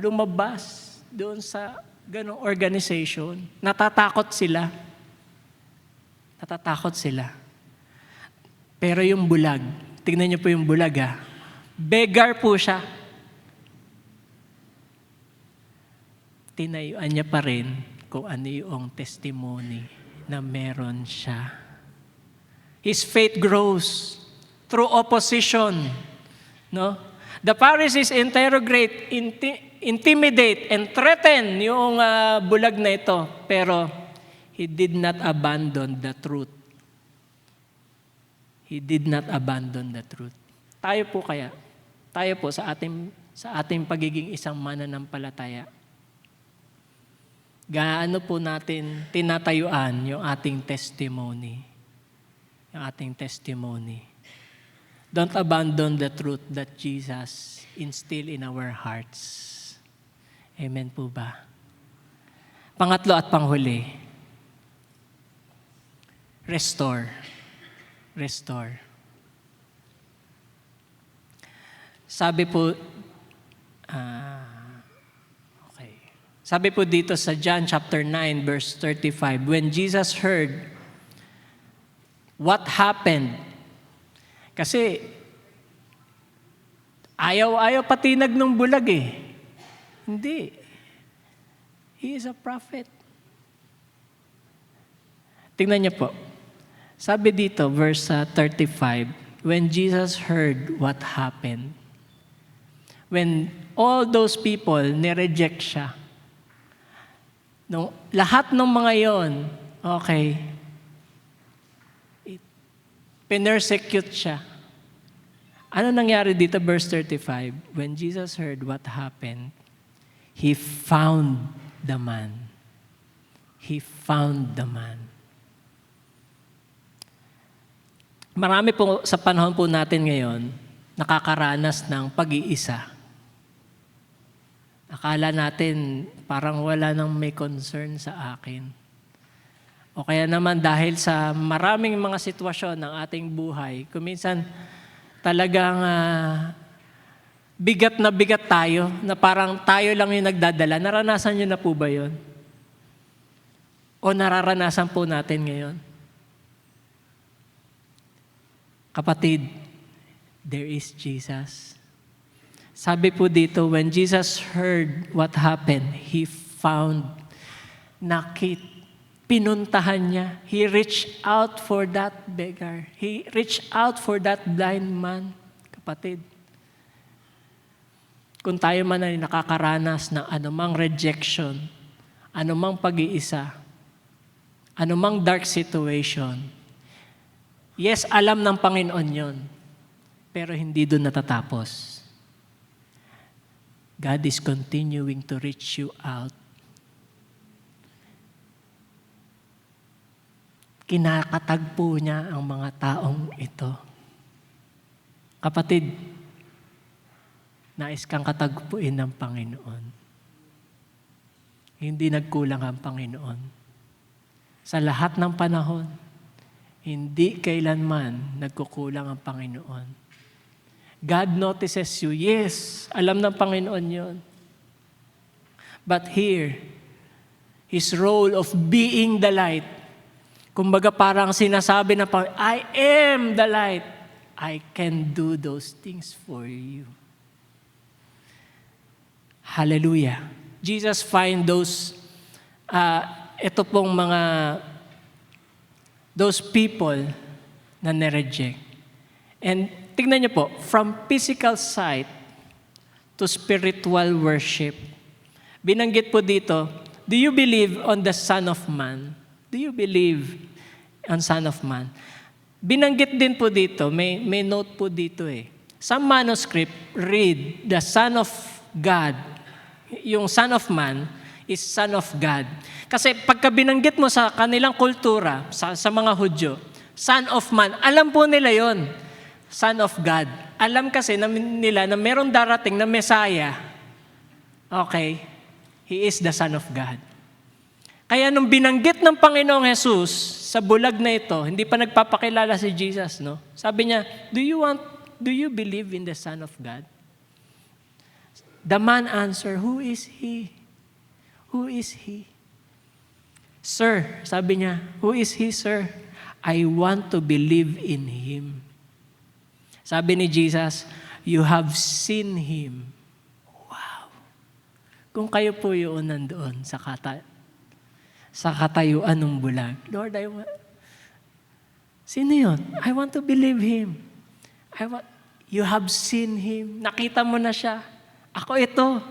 lumabas doon sa ganong organization. Natatakot sila. Pero yung bulag, tignan niyo po yung bulag beggar po siya. Tinayuan niya pa rin kung ano yung testimony na meron siya. His faith grows through opposition. No? The Pharisees interrogate, intimidate, and threaten yung bulag na ito. Pero he did not abandon the truth. He did not abandon the truth. Tayo po sa ating pagiging isang mananampalataya, gaano po natin tinatayuan yung ating testimony. Yung ating testimony. Don't abandon the truth that Jesus instilled in our hearts. Amen po ba? Pangatlo at panghuli, restore. Sabi po, Sabi po dito sa John chapter 9 verse 35, when Jesus heard what happened, kasi ayaw patinag ng bulag eh. Hindi. He is a prophet. Tingnan niyo po. Sabi dito, verse 35, when Jesus heard what happened, when all those people nireject siya, lahat ng mga yon, okay, pinersecute siya. Ano nangyari dito, verse 35? When Jesus heard what happened, He found the man. He found the man. Marami po sa panahon po natin ngayon, nakakaranas ng pag-iisa. Akala natin parang wala nang may concern sa akin. O kaya naman dahil sa maraming mga sitwasyon ng ating buhay, kuminsan talagang bigat tayo, na parang tayo lang yung nagdadala. Naranasan niyo na po ba yun? O nararanasan po natin ngayon? Kapatid, there is Jesus. Sabi po dito, when Jesus heard what happened, He found, pinuntahan niya. He reached out for that beggar. He reached out for that blind man. Kapatid, kung tayo man ay nakakaranas ng anumang rejection, anumang pag-iisa, anumang dark situation, yes, alam ng Panginoon yon, pero hindi doon natatapos. God is continuing to reach you out. Kinakatagpo niya ang mga taong ito. Kapatid, nais kang katagpuin ng Panginoon. Hindi nagkulang ang Panginoon. Sa lahat ng panahon, hindi kailanman nagkukulang ang Panginoon. God notices you. Yes, alam ng Panginoon yon. But here, His role of being the light, kumbaga parang sinasabi na Panginoon, I am the light. I can do those things for you. Hallelujah. Jesus find those, ito pong those people na nireject. And tignan niyo po, from physical sight to spiritual worship. Binanggit po dito, do you believe on the Son of Man? Do you believe on Son of Man? Binanggit din po dito, may note po dito eh. Some manuscript read the Son of God. Yung Son of Man is Son of God. Kasi pagka binanggit mo sa kanilang kultura, sa mga Hudyo, Son of Man, alam po nila yon, Son of God. Alam kasi nila na meron darating na Messiah. Okay, He is the Son of God. Kaya nung binanggit ng Panginoong Jesus sa bulag na ito, hindi pa nagpapakilala si Jesus, no? Sabi niya, do you believe in the Son of God? The man answered, who is He? Who is He? Sir, sabi niya, who is He, sir? I want to believe in Him. Sabi ni Jesus, you have seen Him. Wow. Kung kayo po yun nandoon sa katayuan ng bulag, Lord, sino yun? I want to believe Him. You have seen Him. Nakita mo na siya. Ako ito.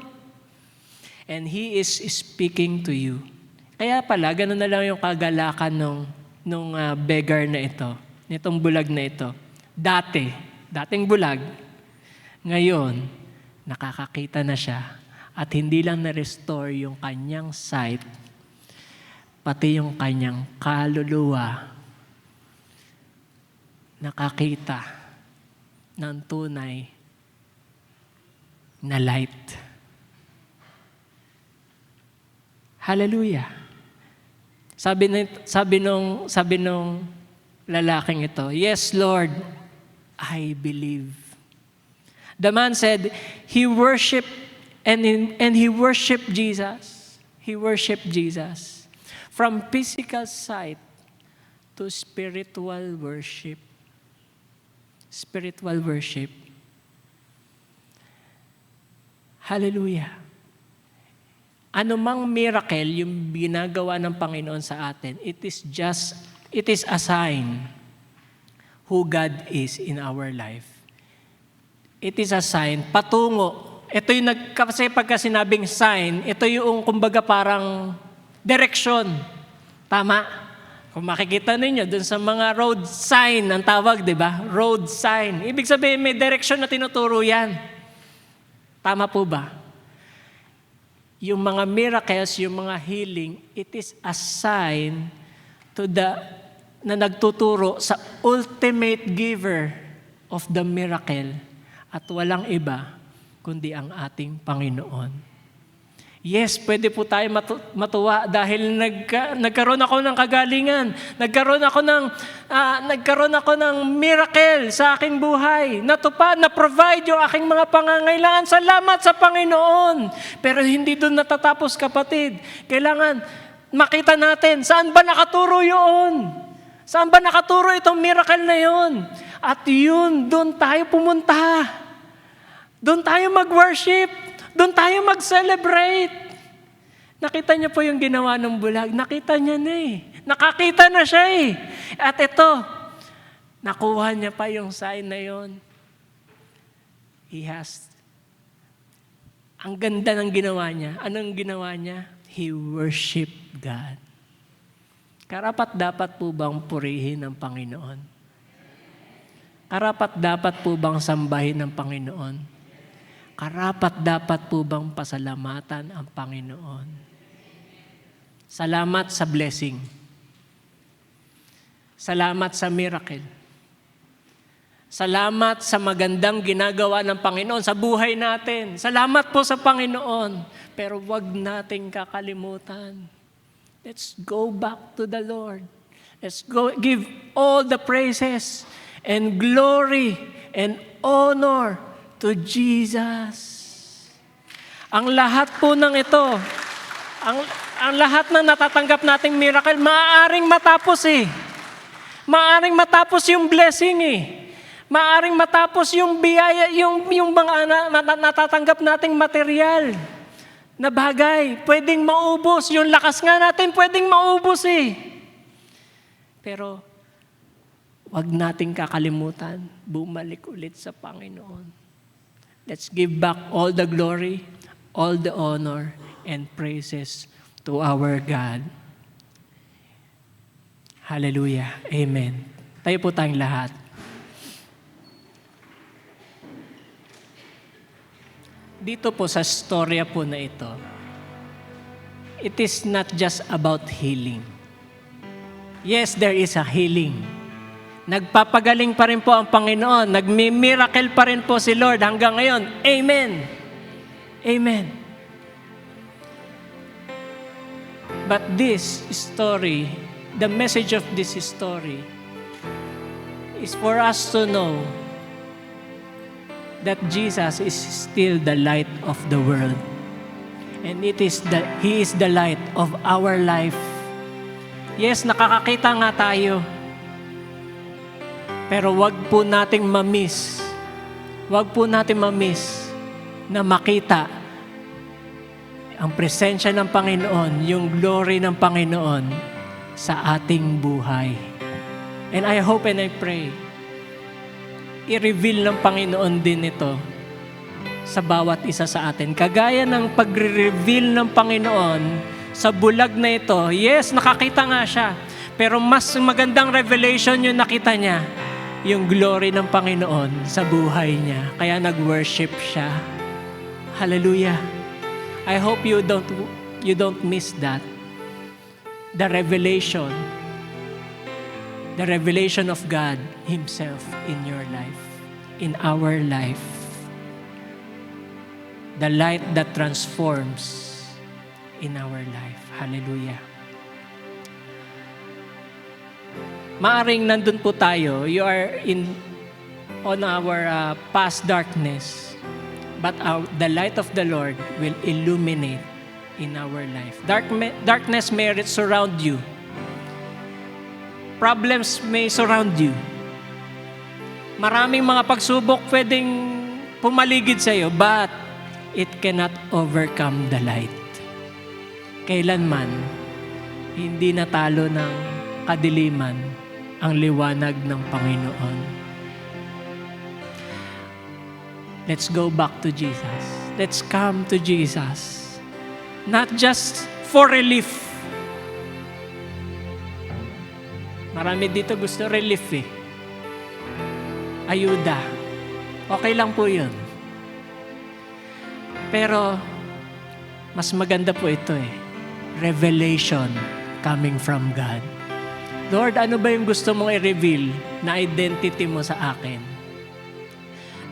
And He is speaking to you. Kaya pala, ganun na lang yung kagalakan nung beggar na ito, nitong bulag na ito. Dating bulag, ngayon, nakakakita na siya at hindi lang na-restore yung kanyang sight, pati yung kanyang kaluluwa, nakakita ng tunay na light. Hallelujah. Sabi nung lalaking ito, yes, Lord, I believe. The man said, he worshiped and he worshiped Jesus. He worshiped Jesus. From physical sight to spiritual worship. Spiritual worship. Hallelujah. Anumang miracle yung ginagawa ng Panginoon sa atin, it is a sign who God is in our life. It is a sign, patungo. Ito yung kasi pagka sinabing sign, ito yung kumbaga parang direksyon. Tama? Kung makikita ninyo, dun sa mga road sign, ang tawag, di ba? Road sign. Ibig sabihin, may direksyon na tinuturo yan. Tama po ba? Yung mga miracles, yung mga healing, it is a sign na nagtuturo sa ultimate giver of the miracle at walang iba kundi ang ating Panginoon. Yes, pwede po tayo matuwa dahil nagkaroon ako ng kagalingan, nagkaroon ako ng miracle sa aking buhay, natupad, na-provide yung aking mga pangangailangan. Salamat sa Panginoon. Pero hindi doon natatapos, kapatid. Kailangan makita natin, saan ba nakaturo yun? Saan ba nakaturo itong miracle na yun? At yun, doon tayo pumunta. Doon tayo mag-worship. Doon tayo mag-celebrate. Nakita niyo po yung ginawa ng bulag. Nakita niya na eh. Nakakita na siya eh. At ito, nakuha niya pa yung sign na yon. Ang ganda ng ginawa niya. Anong ginawa niya? He worshiped God. Karapat dapat po bang purihin ng Panginoon? Karapat dapat po bang sambahin ng Panginoon? Karapat dapat po bang pasalamatan ang Panginoon? Salamat sa blessing. Salamat sa miracle. Salamat sa magandang ginagawa ng Panginoon sa buhay natin. Salamat po sa Panginoon. Pero wag nating kakalimutan. Let's go back to the Lord. Let's go give all the praises and glory and honor to Jesus. Ang lahat po ng ito, ang lahat na natatanggap nating miracle, maaaring matapos eh. Maaaring matapos yung blessing eh. Maaaring matapos yung biyaya, yung mga natatanggap nating material na bagay. Pwedeng maubos. Yung lakas nga natin, pwedeng maubos eh. Pero, wag nating kakalimutan, bumalik ulit sa Panginoon. Let's give back all the glory, all the honor, and praises to our God. Hallelujah. Amen. Tayo po tayong lahat. Dito po sa storya po na ito, it is not just about healing. Yes, there is a healing. Nagpapagaling pa rin po ang Panginoon. Nagmi-miracle pa rin po si Lord hanggang ngayon. Amen. Amen. But this story, the message of this story is for us to know that Jesus is still the light of the world. And He is the light of our life. Yes, nakakakita nga tayo. Pero wag po nating ma-miss na makita ang presensya ng Panginoon, yung glory ng Panginoon sa ating buhay. And I hope and I pray, i-reveal ng Panginoon din ito sa bawat isa sa atin. Kagaya ng pag-reveal ng Panginoon sa bulag na ito, yes, nakakita nga siya, pero mas magandang revelation yung nakita niya, yung glory ng Panginoon sa buhay niya. Kaya nag-worship siya. Hallelujah. I hope you don't miss that. The revelation of God Himself in your life, in our life. The light that transforms in our life. Hallelujah. Maaring nandun po tayo, you are on our past darkness, but the light of the Lord will illuminate in our life. Darkness may surround you. Problems may surround you. Maraming mga pagsubok pwedeng pumaligid sa iyo, but it cannot overcome the light. Kailanman, hindi natalo ng kadiliman ang liwanag ng Panginoon. Let's go back to Jesus. Let's come to Jesus. Not just for relief. Marami dito gusto relief eh. Ayuda. Okay lang po yun. Pero, mas maganda po ito eh. Revelation coming from God. Lord, ano ba yung gusto mong i-reveal na identity mo sa akin?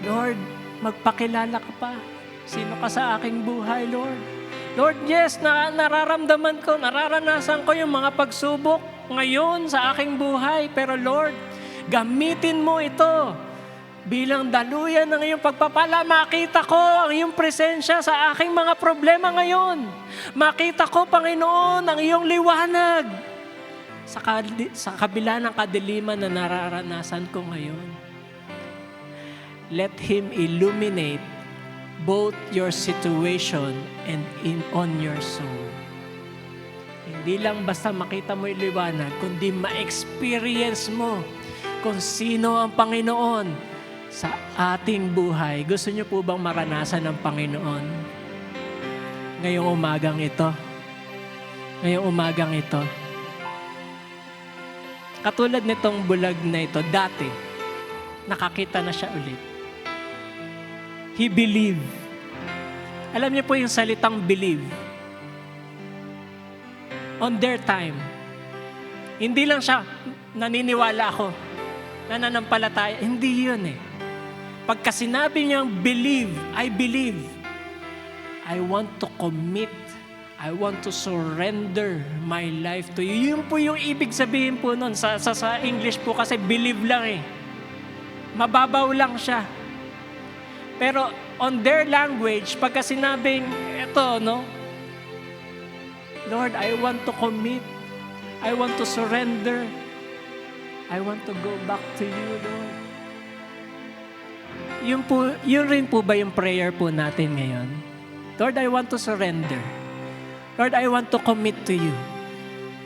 Lord, magpakilala ka pa. Sino ka sa aking buhay, Lord? Lord, yes, nararamdaman ko, nararanasan ko yung mga pagsubok ngayon sa aking buhay. Pero Lord, gamitin mo ito bilang daluyan ng iyong pagpapala. Makita ko ang iyong presensya sa aking mga problema ngayon. Makita ko, Panginoon, ang iyong liwanag sa kabila ng kadiliman na nararanasan ko ngayon. Let Him illuminate both your situation and on your soul. Hindi lang basta makita mo yung liwanag, kundi ma-experience mo kung sino ang Panginoon sa ating buhay. Gusto niyo po bang maranasan ng Panginoon ngayong umagang ito? Ngayong umagang ito. Katulad nitong bulag na ito, dati, nakakita na siya ulit. He believed. Alam niyo po yung salitang believe. On their time. Hindi lang siya, naniniwala ako, nananampalataya. Hindi yun eh. Pagka sinabi niyang believe, I believe. I want to commit. I want to surrender my life to you. Yun po yung ibig sabihin po nun. Sa English po kasi believe lang eh. Mababaw lang siya. Pero on their language, pagka sinabing ito, no? Lord, I want to commit. I want to surrender. I want to go back to you, Lord. Yun rin po ba yung prayer po natin ngayon? Lord, I want to surrender. Lord, I want to commit to you.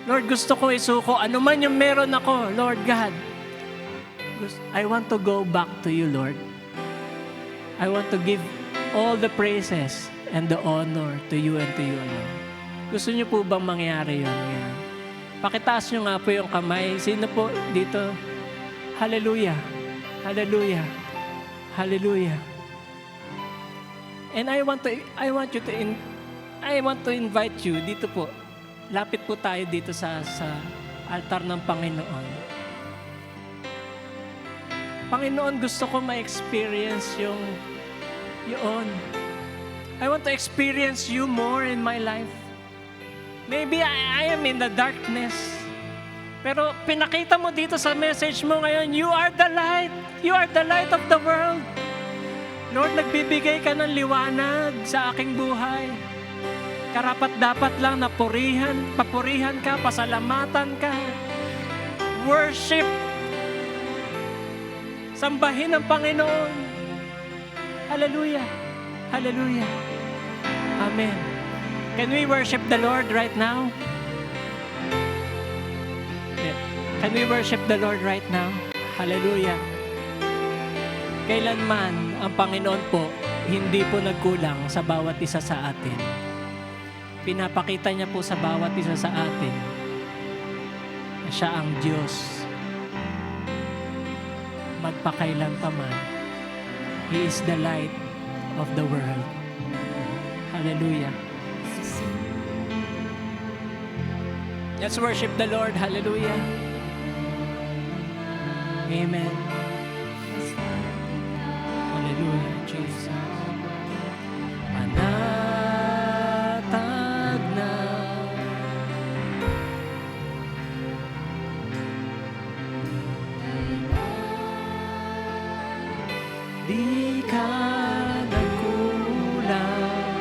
Lord, gusto ko isuko. Ano man yung meron ako, Lord God. I want to go back to you, Lord. I want to give all the praises and the honor to you and to you alone. Gusto niyo po bang mangyari yun? Yan. Pakitaas niyo nga po yung kamay. Sino po dito? Hallelujah. Hallelujah. Hallelujah. And I want to invite you dito po. Lapit po tayo dito sa altar ng Panginoon. Panginoon, gusto ko ma-experience yun. I want to experience you more in my life. Maybe I am in the darkness. Pero pinakita mo dito sa message mo ngayon, you are the light. You are the light of the world. Lord, nagbibigay ka ng liwanag sa aking buhay. Karapat-dapat lang na papurihan ka, pasalamatan ka. Worship. Sambahin ang Panginoon. Hallelujah. Hallelujah. Amen. Can we worship the Lord right now? Can we worship the Lord right now? Hallelujah. Kailanman ang Panginoon po, hindi po nagkulang sa bawat isa sa atin. Pinapakita niya po sa bawat isa sa atin na siya ang Diyos. Magpakailan pa man. He is the light of the world. Hallelujah. Let's worship the Lord. Hallelujah. Amen. Hallelujah, Jesus. Panatag na di ka nagkulang.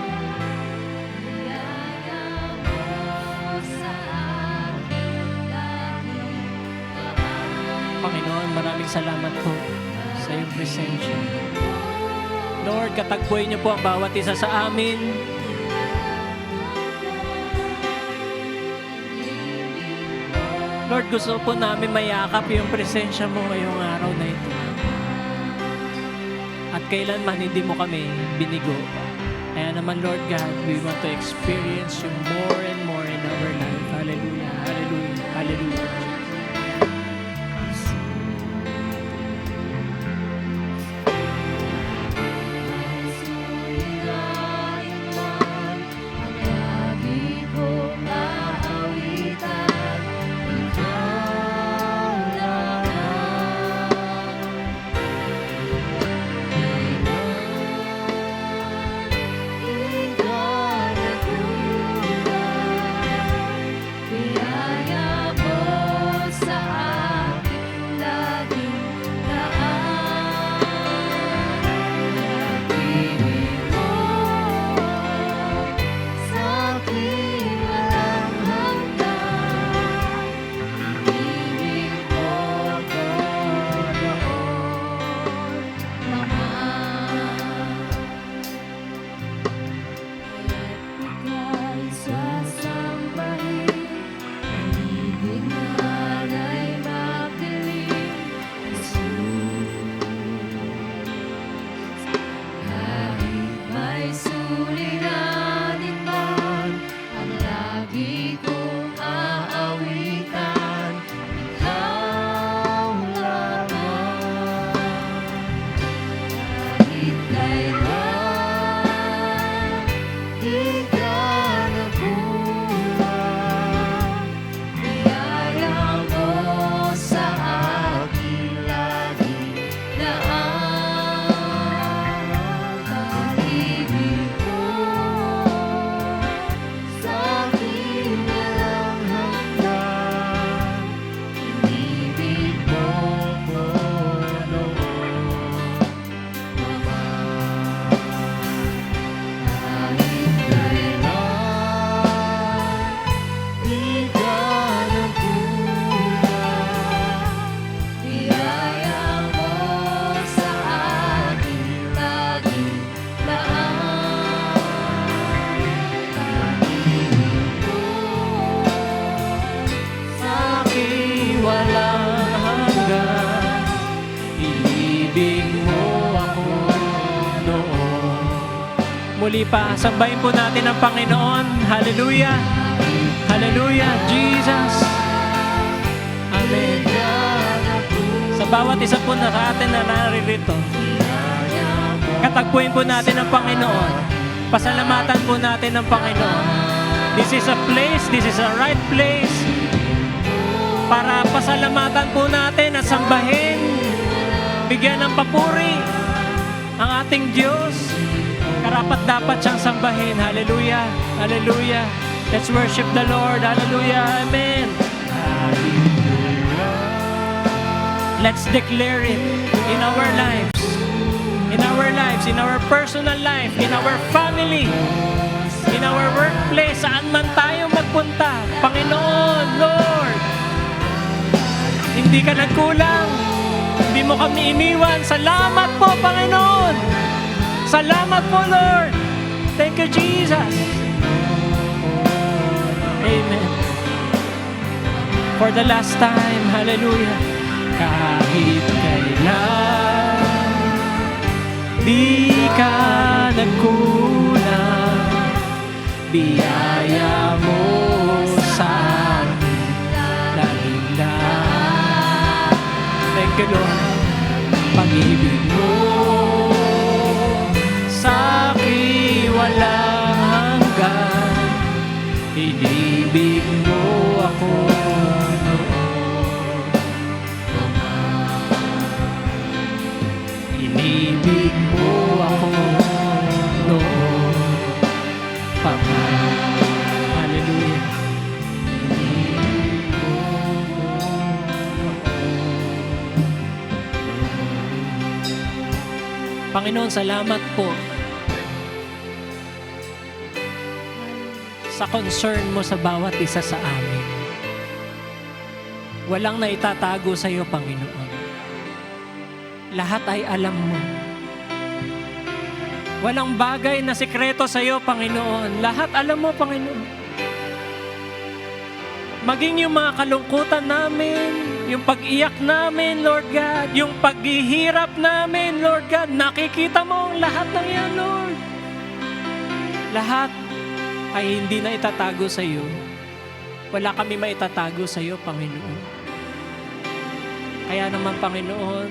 Panginoon, maraming salamat po sa iyong presensya. Lord, katagpuin niyo po ang bawat isa sa amin. Lord, gusto po namin mayakap yung presensya mo ngayong araw na ito. At kailanman hindi mo kami binigo. Kaya naman, Lord God, we want to experience you more and more in our life. Hallelujah, hallelujah, hallelujah. Muli pa, sambahin po natin ang Panginoon. Hallelujah! Hallelujah! Jesus! Amen. Sa bawat isa po na sa atin na naririto, katagpuin po natin ang Panginoon. Pasalamatan po natin ang Panginoon. This is a place, this is a right place para pasalamatan po natin at sambahin, bigyan ng papuri ang ating Diyos. Karapat dapat siyang sambahin. Hallelujah. Hallelujah. Let's worship the Lord. Hallelujah. Amen. Let's declare it in our lives. In our lives, in our personal life, in our family, in our workplace, saan man tayo magpunta. Panginoon, Lord, hindi ka nagkulang. Hindi mo kami iniwan. Salamat po, Panginoon. Salamat po, Lord. Thank you, Jesus. Amen. For the last time, hallelujah. Kahit kailan, di ka nagkulang. Biyaya mo sa amin, laging lang. Thank you, Lord. Pag-ibig mo sa'kin walang hanggan, inibig mo ako noon. Inibig mo ako noon. Hallelujah. Inibig mo ako. Panginoon, salamat po sa concern mo sa bawat isa sa amin. Walang naitatago sa iyo, Panginoon. Lahat ay alam mo. Walang bagay na sikreto sa iyo, Panginoon. Lahat alam mo, Panginoon. Maging yung mga kalungkutan namin, yung pag-iyak namin, Lord God, yung paghihirap namin, Lord God, nakikita mo ang lahat ng yan, Lord. Lahat ay hindi na itatago sa iyo. Wala kami maitatago sa iyo, Panginoon. Kaya naman, Panginoon,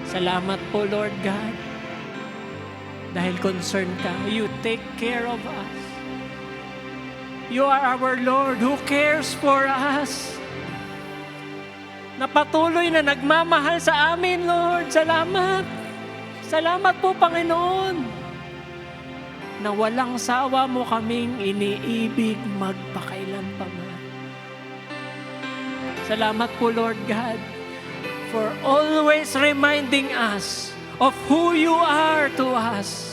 salamat po, Lord God, dahil concerned ka. You take care of us. You are our Lord who cares for us. Na patuloy na nagmamahal sa amin, Lord. Salamat. Salamat po, Panginoon, na walang sawa mo kaming iniibig magpakailanpaman. Salamat po, Lord God, for always reminding us of who you are to us.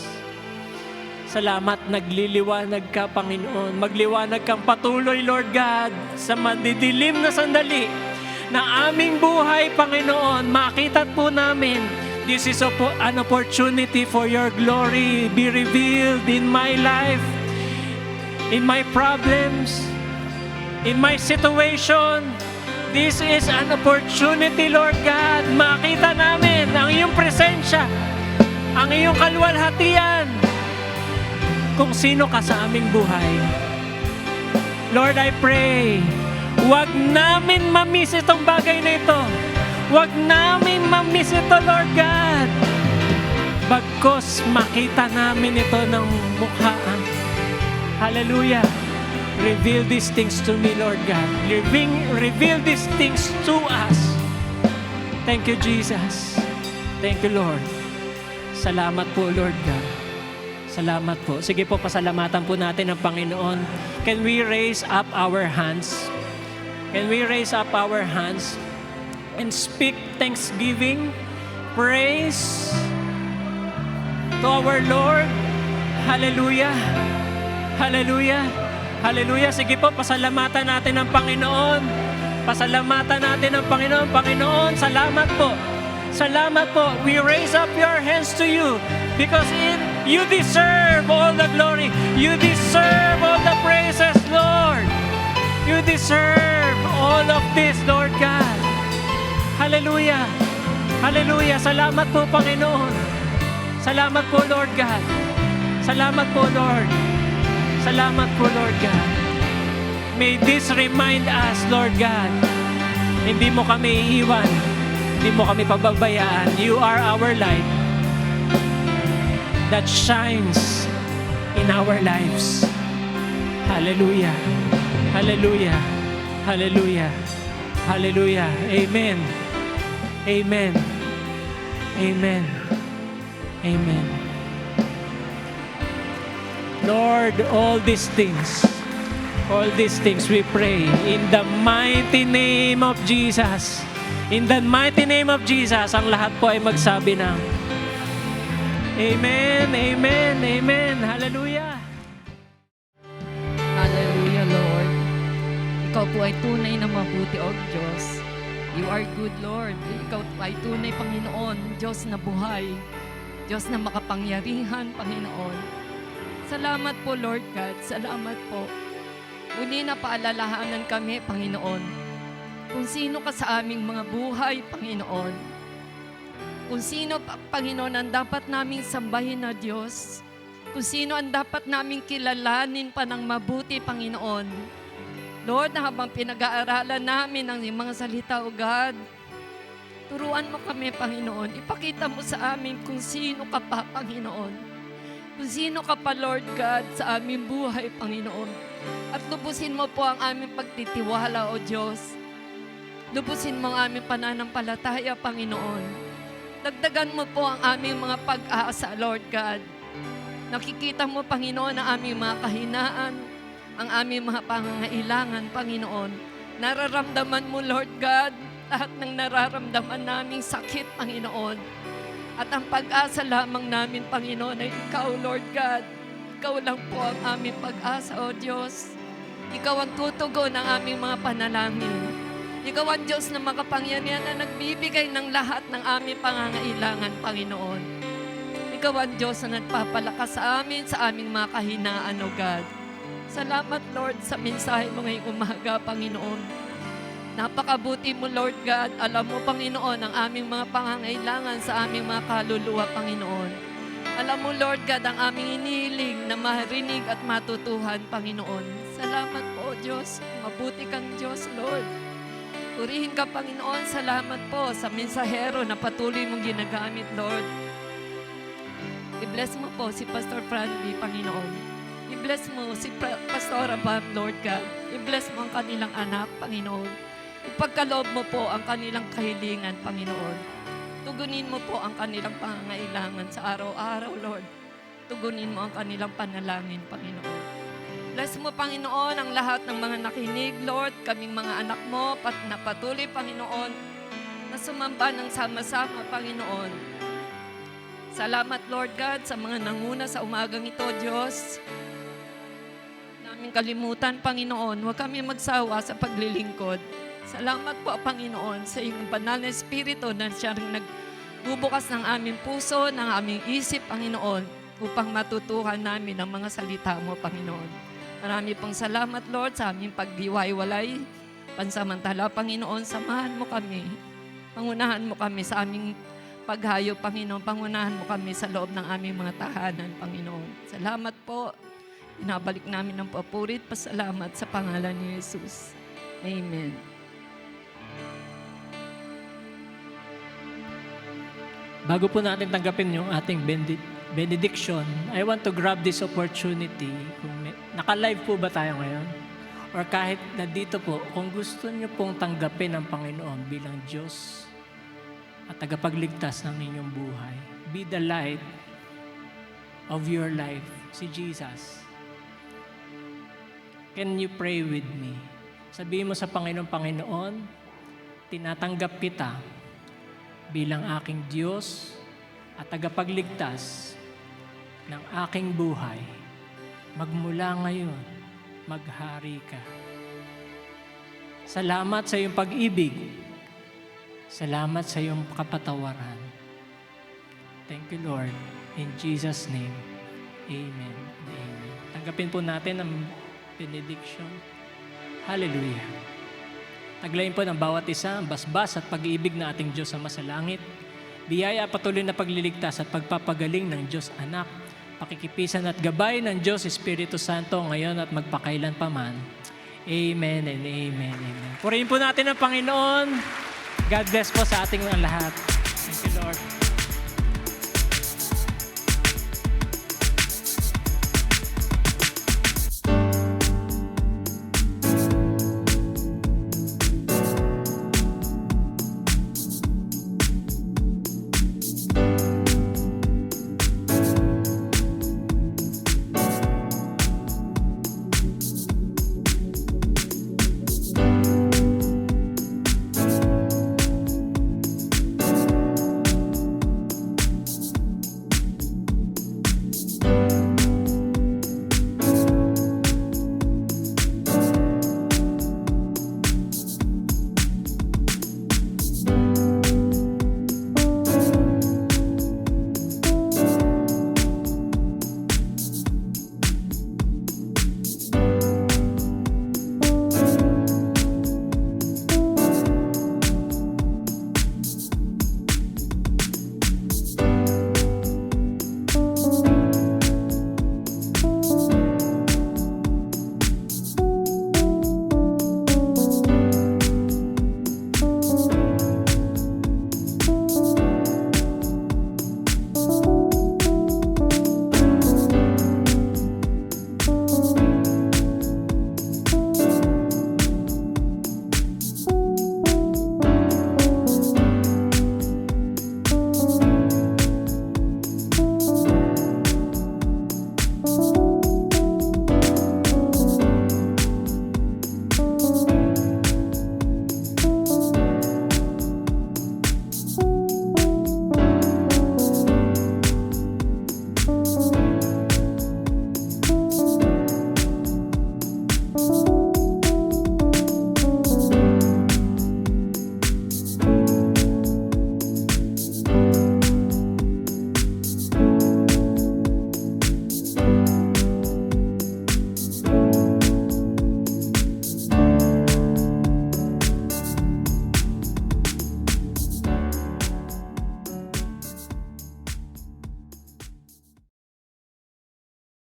Salamat, nagliliwanag ka, Panginoon. Magliwanag kang patuloy, Lord God, sa madidilim na sandali na aming buhay, Panginoon. Makita po namin, this is an opportunity for your glory be revealed in my life, in my problems, in my situation. This is an opportunity, Lord God. Makita namin ang iyong presensya, ang iyong kaluwalhatian, kung sino ka sa aming buhay. Lord, I pray, huwag namin mamiss itong bagay na ito. Huwag namin mamiss ito, Lord God. Bagkos makita namin ito ng mukha. Hallelujah. Reveal these things to me, Lord God. Reveal these things to us. Thank you, Jesus. Thank you, Lord. Salamat po, Lord God. Salamat po. Sige po, pasalamatan po natin ang Panginoon. Can we raise up our hands? Can we raise up our hands and speak thanksgiving, praise to our Lord? Hallelujah. Hallelujah. Hallelujah. Sige po, pasalamatan natin ang Panginoon. Pasalamatan natin ang Panginoon. Panginoon, salamat po. Salamat po. We raise up your hands to you because you deserve all the glory. You deserve all the praises, Lord. You deserve all of this, Lord God. Hallelujah. Hallelujah. Salamat po, Panginoon. Salamat po, Lord God. Salamat po, Lord. Salamat po, Lord God. May this remind us, Lord God, hindi mo kami iiwan. Hindi mo kami pababayaan. You are our light that shines in our lives. Hallelujah. Hallelujah. Hallelujah. Hallelujah. Amen. Amen. Amen. Amen. Lord, all these things we pray in the mighty name of Jesus. In the mighty name of Jesus, ang lahat po ay magsabi ng Amen, Amen, Amen. Hallelujah. Hallelujah, Lord. Ikaw po ay tunay na mabuti, O Diyos. You are good, Lord. Ikaw ay tunay, Panginoon, Diyos na buhay, Diyos na makapangyarihan, Panginoon. Salamat po, Lord God. Salamat po. Muli na paalalahanan kami, Panginoon, kung sino ka sa aming mga buhay, Panginoon. Kung sino, Panginoon, ang dapat naming sambahin na Diyos. Kung sino ang dapat naming kilalanin pa ng mabuti, Panginoon. Lord, na habang pinag-aaralan namin ang mga salita, O God, turuan mo kami, Panginoon. Ipakita mo sa amin kung sino ka pa, Panginoon. Kung sino ka pa, Lord God, sa aming buhay, Panginoon. At lubusin mo po ang aming pagtitiwala, O Diyos. Lubusin mo ang aming pananampalataya, Panginoon. Dagdagan mo po ang aming mga pag-asa, Lord God. Nakikita mo, Panginoon, ang aming mga kahinaan, ang aming mga pangangailangan, Panginoon. Nararamdaman mo, Lord God, lahat ng nararamdaman naming sakit, Panginoon. At ang pag-asa lamang namin, Panginoon, ay Ikaw, Lord God. Ikaw lang po ang aming pag-asa, O Diyos. Ikaw ang tutugon ng aming mga panalangin. Ikaw ang Diyos na makapangyarihan na nagbibigay ng lahat ng aming pangangailangan, Panginoon. Ikaw ang Diyos na nagpapalakas sa amin, sa aming mga kahinaan, O God. Salamat, Lord, sa mensahe mo ngayong umaga, Panginoon. Napakabuti mo, Lord God. Alam mo, Panginoon, ang aming mga pangangailangan sa aming mga kaluluwa, Panginoon. Alam mo, Lord God, ang aming inihiling na marinig at matutuhan, Panginoon. Salamat po, Diyos. Mabuti kang Diyos, Lord. Purihin ka, Panginoon. Salamat po sa mensahero na patuloy mong ginagamit, Lord. I-bless mo po si Pastor Franby, Panginoon. I-bless mo si Pastora Bam, Lord God. I-bless mo ang kanilang anak, Panginoon. Ipagkaloob mo po ang kanilang kahilingan, Panginoon. Tugunin mo po ang kanilang pangangailangan sa araw-araw, Lord. Tugunin mo ang kanilang panalangin, Panginoon. Bless mo, Panginoon, ang lahat ng mga nakinig, Lord, kaming mga anak mo, na patuloy, Panginoon, na sumamba ng sama-sama, Panginoon. Salamat, Lord God, sa mga nanguna sa umagang ito, Diyos. Naming kalimutan, Panginoon, huwag kami magsawa sa paglilingkod. Salamat po, Panginoon, sa iyong banal na Espiritu na siya rin nagbubukas ng aming puso, ng aming isip, Panginoon, upang matutuhan namin ang mga salita mo, Panginoon. Marami pong salamat, Lord, sa aming pagdiwaywalay. Pansamantala, Panginoon, samahan mo kami. Pangunahan mo kami sa aming paghayo, Panginoon. Pangunahan mo kami sa loob ng aming mga tahanan, Panginoon. Salamat po. Binabalik namin ang papurit, pasalamat sa pangalan ni Jesus. Amen. Bago po natin tanggapin yung ating benediction, I want to grab this opportunity. Naka-live po ba tayo ngayon? Or kahit nandito po, kung gusto niyo pong tanggapin ang Panginoon bilang Diyos at tagapagligtas ng inyong buhay, be the light of your life, si Jesus. Can you pray with me? Sabihin mo sa Panginoon, Panginoon, tinatanggap kita bilang aking Diyos at tagapagligtas ng aking buhay. Magmula ngayon, maghari ka. Salamat sa iyong pag-ibig. Salamat sa iyong kapatawaran. Thank you, Lord. In Jesus' name, amen. Amen. Tanggapin po natin ang benediction. Hallelujah. Taglayin po ng bawat isa ang basbas at pag-iibig na ating Diyos sa masalangit. Biyaya patuloy na pagliligtas at pagpapagaling ng Diyos Anak. Pakikipisan at gabay ng Diyos Espiritu Santo ngayon at magpakailan pa man. Amen and amen. Amen. Purihin po natin ang Panginoon. God bless po sa ating mga lahat. Thank you, Lord.